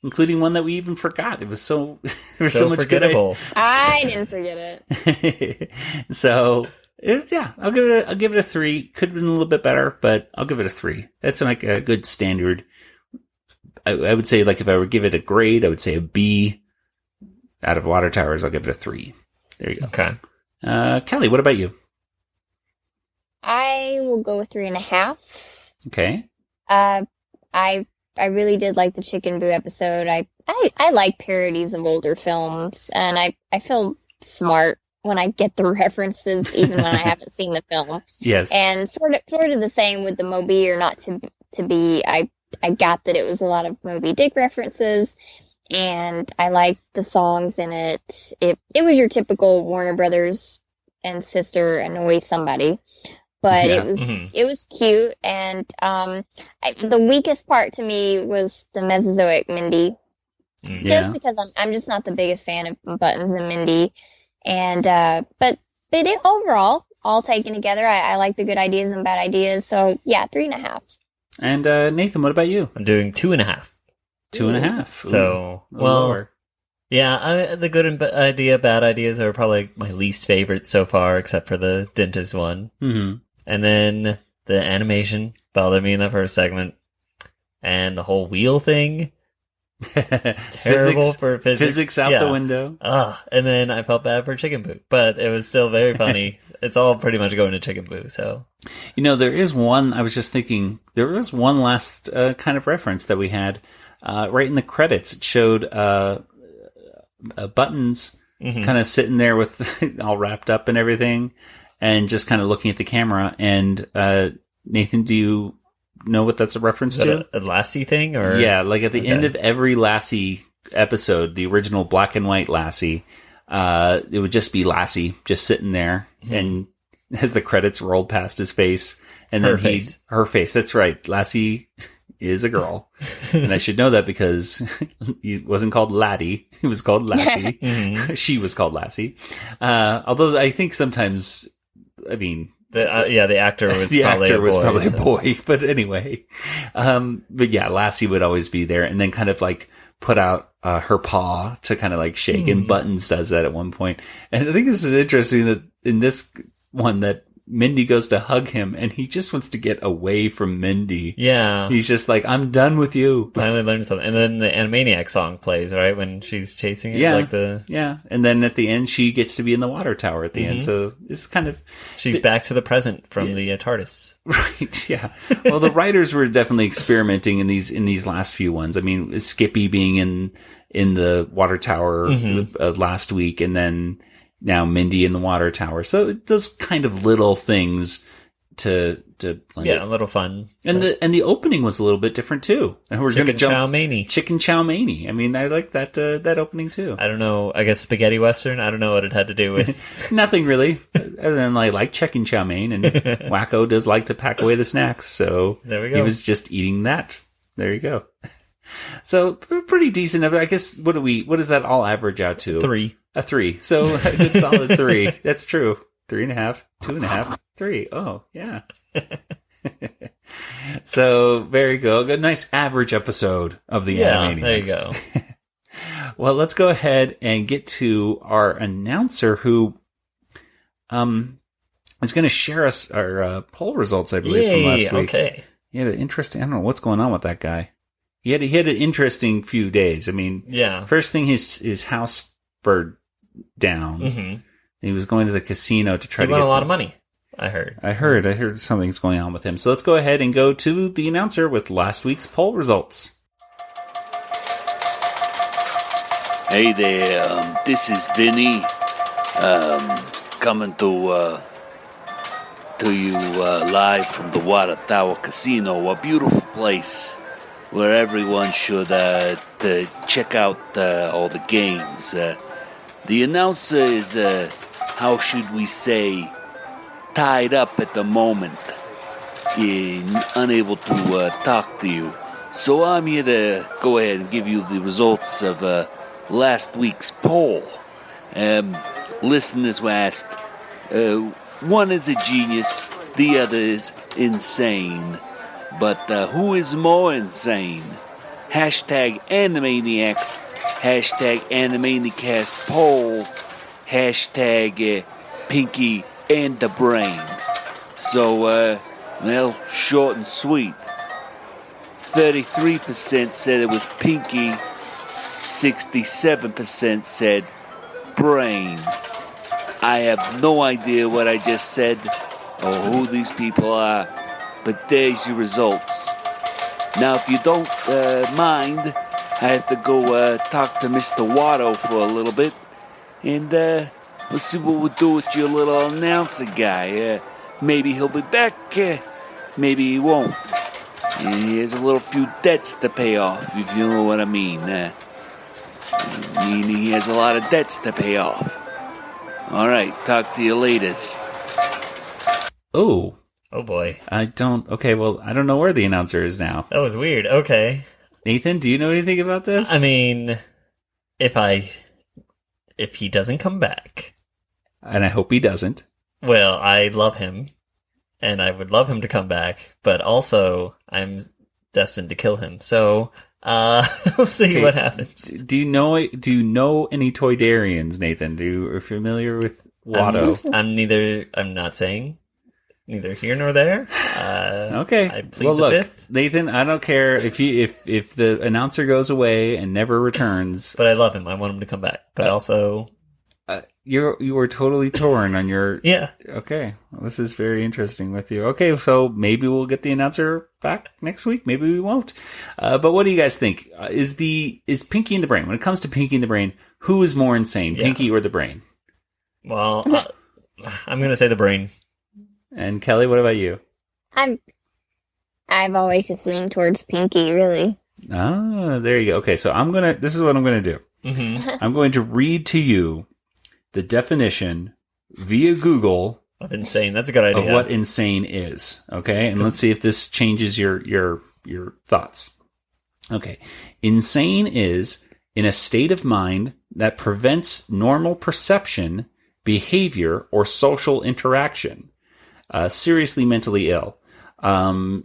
Including one that we even forgot. It was so much forgettable. I didn't forget it. So I'll give it a 3. Could have been a little bit better, but I'll give it a 3. That's like a good standard. I would say, like, if I were to give it a grade, I would say a B. Out of Water Towers, I'll give it a 3. There you go. Okay. Kelly, what about you? I will go with 3.5. Okay. I really did like the Chicken Boo episode. I like parodies of older films, and I feel smart when I get the references, even when I haven't seen the film. Yes. And sort of the same with the Moby or Not to Be. I got that it was a lot of Moby Dick references, and I liked the songs in it. It was your typical Warner Brothers and sister annoy somebody. But it was cute, and the weakest part to me was the Mesozoic Mindy, just because I'm just not the biggest fan of Buttons and Mindy, and but overall, all taken together, I like the good ideas and bad ideas. So yeah, 3.5. And Nathan, what about you? I'm doing 2.5. 2.5. So lower. Yeah, the good and bad ideas are probably my least favorite so far, except for the dentist one. Mm-hmm. And then the animation bothered me in the first segment. And the whole wheel thing. Terrible for physics. Physics out the window. And then I felt bad for Chicken Boo. But it was still very funny. It's all pretty much going to Chicken Boo, so. There is one, I was just thinking, there was one last kind of reference that we had. Right in the credits, it showed Buttons kind of sitting there with all wrapped up and everything. And just kind of looking at the camera. And Nathan, do you know what that's a reference to? A Lassie thing? Or yeah, like at the end of every Lassie episode, the original black and white Lassie, it would just be Lassie just sitting there. Mm-hmm. And as the credits rolled past his face, and then her face. That's right. Lassie is a girl. And I should know that because he wasn't called Laddie. He was called Lassie. Mm-hmm. She was called Lassie. Although I think sometimes, the actor was probably a boy. But anyway, but yeah, Lassie would always be there, and then kind of like put out her paw to kind of like shake, and Buttons does that at one point. And I think this is interesting that in this one that Mindy goes to hug him, and he just wants to get away from Mindy. Yeah. He's just like, I'm done with you. Finally learned something. And then the Animaniacs song plays, right? When she's chasing it. Yeah. Yeah. And then at the end, she gets to be in the water tower at the end. So it's kind of... She's back to the present from the TARDIS. Right, yeah. Well, the writers were definitely experimenting in these last few ones. I mean, Skippy being in the water tower last week, and then... now Mindy in the water tower. So those kind of little things to blend it. A little fun. And the opening was a little bit different too. And we're going to jump chow mein. Chicken chow mein. I mean, I like that opening too. I don't know. I guess spaghetti western. I don't know what it had to do with. Nothing really, other than I like chicken chow mein, and Wacko does like to pack away the snacks. So there we go. He was just eating that. There you go. So pretty decent. I guess what does that all average out to? 3. A 3. So a good solid 3. That's true. 3.5, 2.5, 3. Oh, yeah. So very good. A nice average episode of the Animaniacs. There you go. Well, let's go ahead and get to our announcer who is going to share us our poll results, I believe, from last week. Okay. He had an interesting, I don't know what's going on with that guy. He had an interesting few days. I mean, first thing, his house burned down. Mm-hmm. He was going to the casino to try to get a lot of money. I heard something's going on with him. So let's go ahead and go to the announcer with last week's poll results. Hey there, this is Vinny, coming to you live from the Water Tower Casino, a beautiful place where everyone should check out all the games. The announcer is, how should we say, tied up at the moment, unable to talk to you. So I'm here to go ahead and give you the results of last week's poll. Listeners were asked, one is a genius, the other is insane. But who is more insane? Hashtag Animaniacs, hashtag Animanicast poll, hashtag Pinky and the Brain. So, short and sweet. 33% said it was Pinky, 67% said Brain. I have no idea what I just said or who these people are, but there's your results. Now, if you don't mind, I have to go talk to Mr. Watto for a little bit, and we'll see what we'll do with your little announcer guy. Maybe he'll be back, maybe he won't. He has a little few debts to pay off, if you know what I mean. Meaning he has a lot of debts to pay off. All right, talk to you later. Oh boy. Okay, well, I don't know where the announcer is now. That was weird. Okay. Nathan, do you know anything about this? I mean, if he doesn't come back. And I hope he doesn't. Well, I love him. And I would love him to come back. But also, I'm destined to kill him. So, we'll see what happens. Do you know any Toydarians, Nathan? Are you familiar with Watto? I'm not saying neither here nor there. Okay. I plead the fifth. Nathan, I don't care if the announcer goes away and never returns. But I love him. I want him to come back. But also, you were totally torn on your. Yeah. Okay. Well, this is very interesting with you. Okay, so maybe we'll get the announcer back next week. Maybe we won't. But what do you guys think? Is Pinky and the Brain? When it comes to Pinky and the Brain, who is more insane, Pinky or the Brain? Well, I'm going to say the Brain. And Kelly, what about you? I've always just leaned towards Pinky, really. Ah, there you go. Okay, so this is what I'm going to do. Mm-hmm. I'm going to read to you the definition via Google of insane. That's a good idea. Of what insane is. Okay, and let's see if this changes your thoughts. Okay, insane is in a state of mind that prevents normal perception, behavior, or social interaction. Seriously mentally ill.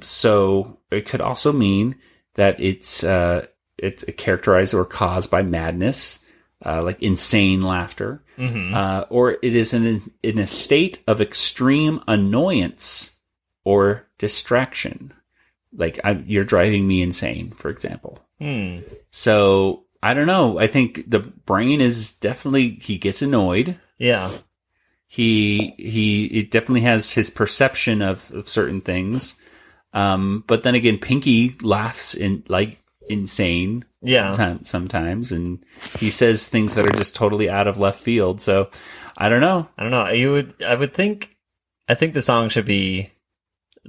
So it could also mean that it's characterized or caused by madness, like insane laughter, or it is in a state of extreme annoyance or distraction. Like you're driving me insane, for example. So I don't know. I think the Brain is definitely, he gets annoyed. Yeah. He definitely has his perception of certain things. But then again, Pinky laughs insane. Yeah. Sometimes, and he says things that are just totally out of left field. So I don't know. I think the song should be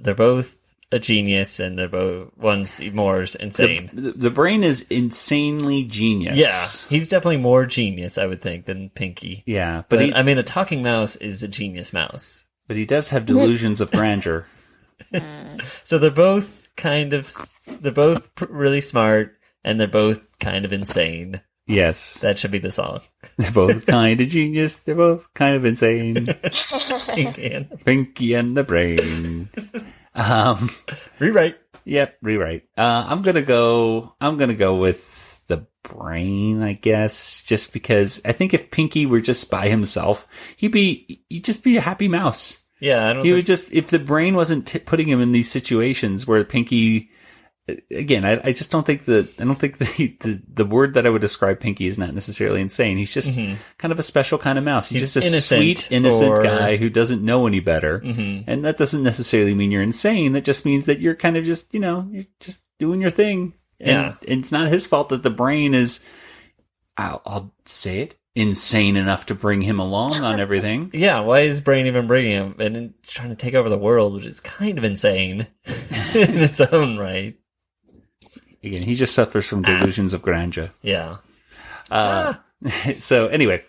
they're both a genius, and they're both one's more insane. The brain is insanely genius. Yeah, he's definitely more genius, I would think, than Pinky. Yeah, but I mean, a talking mouse is a genius mouse. But he does have delusions of grandeur. So they're both really smart, and they're both kind of insane. Yes. That should be the song. They're both kind of genius. They're both kind of insane. Pinky and the brain. Rewrite. Yep, rewrite. I'm gonna go with the brain, I guess, just because I think if Pinky were just by himself, he'd just be a happy mouse. Yeah, if the brain wasn't putting him in these situations where Pinky, again, I just don't think the word that I would describe Pinky is not necessarily insane. He's just kind of a special kind of mouse. He's just a sweet, innocent guy who doesn't know any better. And that doesn't necessarily mean you're insane. That just means that you're kind of just, you're just doing your thing. And it's not his fault that the brain is, I'll say it, insane enough to bring him along on everything. Yeah, why is brain even bringing him and trying to take over the world, which is kind of insane in its own right. Again, he just suffers from delusions of grandeur. Yeah. So anyway,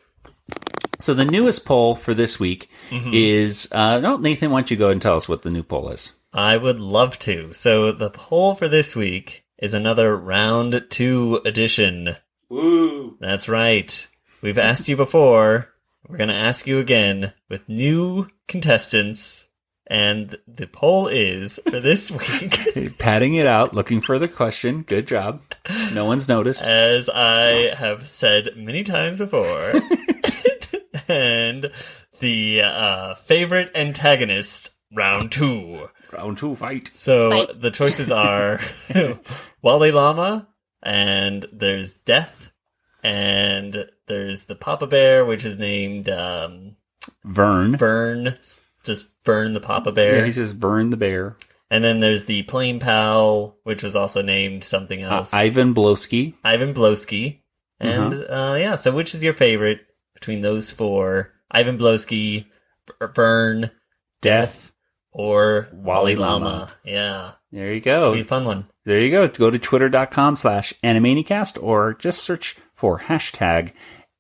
so the newest poll for this week is, Nathan, why don't you go and tell us what the new poll is? I would love to. So the poll for this week is another round 2 edition. Woo! That's right. We've asked you before. We're going to ask you again with new contestants. And the poll is for this week. Patting it out, looking for the question. Good job. No one's noticed. As I have said many times before. And the favorite antagonist, round 2. Round 2, fight. So the choices are Wally Llama, and there's Death, and there's the Papa Bear, which is named Vern. Just Vern the Papa Bear. Yeah, he says Vern the Bear. And then there's the Plain Pal, which was also named something else. Ivan Blowski. And so which is your favorite between those 4? Ivan Blowski, Vern, Death, or Wally Llama. Yeah. There you go. Should be a fun one. There you go. Go to twitter.com/Animaniacast or just search for hashtag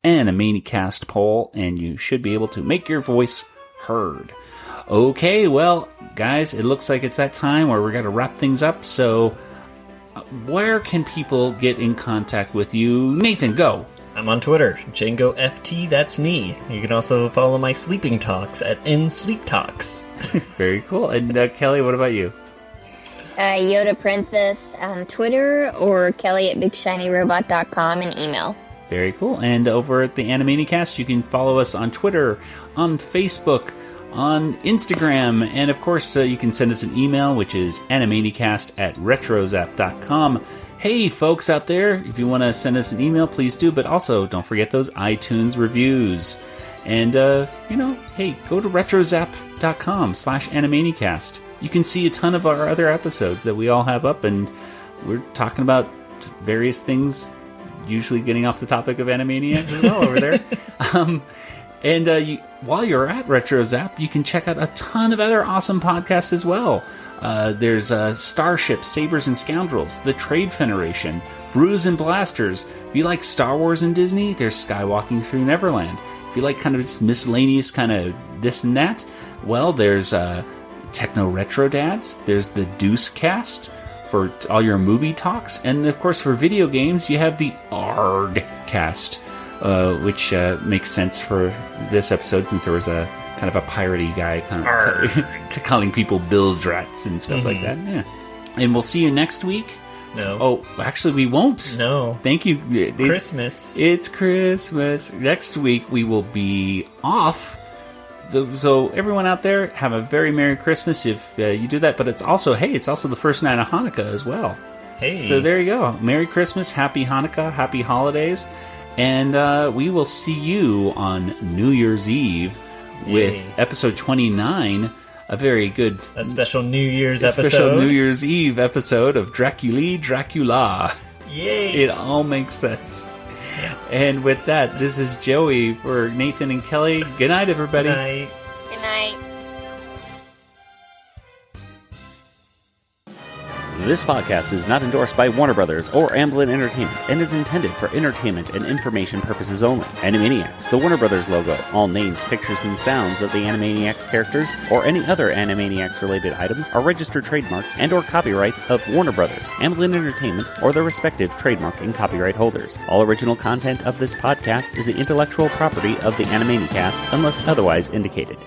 Animaniacast poll and you should be able to make your voice heard. Okay, well, guys, it looks like it's that time where we're going to wrap things up. So where can people get in contact with you? Nathan, go. I'm on Twitter, JangoFT, that's me. You can also follow my sleeping talks at nsleeptalks. Very cool. And Kelly, what about you? Yoda Princess on Twitter or Kelly at BigShinyRobot.com and email. Very cool. And over at the Animaniacast, you can follow us on Twitter, on Facebook, on Instagram, and of course you can send us an email, which is animaniacast@retrozap.com. Hey folks out there, if you want to send us an email, please do, but also don't forget those iTunes reviews. And hey, go to retrozap.com/animaniacast. You can see a ton of our other episodes that we all have up, and we're talking about various things, usually getting off the topic of Animaniacs as well over there. While you're at RetroZap, you can check out a ton of other awesome podcasts as well. There's Starship, Sabers and Scoundrels, The Trade Federation, Brews and Blasters. If you like Star Wars and Disney, there's Skywalking Through Neverland. If you like kind of just miscellaneous kind of this and that, well, there's Techno Retro Dads. There's the Deuce Cast for all your movie talks. And, of course, for video games, you have the ARG Cast, which makes sense for this episode since there was a kind of a piratey guy kind of to calling people bilge-rats and stuff like that. Yeah. And we'll see you next week. No. Oh, actually, we won't. No. Thank you. It's Christmas. It's Christmas. Next week, we will be off. So everyone out there, have a very Merry Christmas if you do that. But it's also the first night of Hanukkah as well. Hey. So there you go. Merry Christmas, Happy Hanukkah, Happy Holidays. And we will see you on New Year's Eve with episode 29. A special New Year's episode. A special New Year's Eve episode of Dracula. Yay! It all makes sense. Yeah. And with that, this is Joey for Nathan and Kelly. Good night, everybody. Good night. Good night. This podcast is not endorsed by Warner Brothers or Amblin Entertainment and is intended for entertainment and information purposes only. Animaniacs, the Warner Brothers logo, all names, pictures, and sounds of the Animaniacs characters or any other Animaniacs-related items are registered trademarks and or copyrights of Warner Brothers, Amblin Entertainment, or their respective trademark and copyright holders. All original content of this podcast is the intellectual property of the Animaniacast unless otherwise indicated.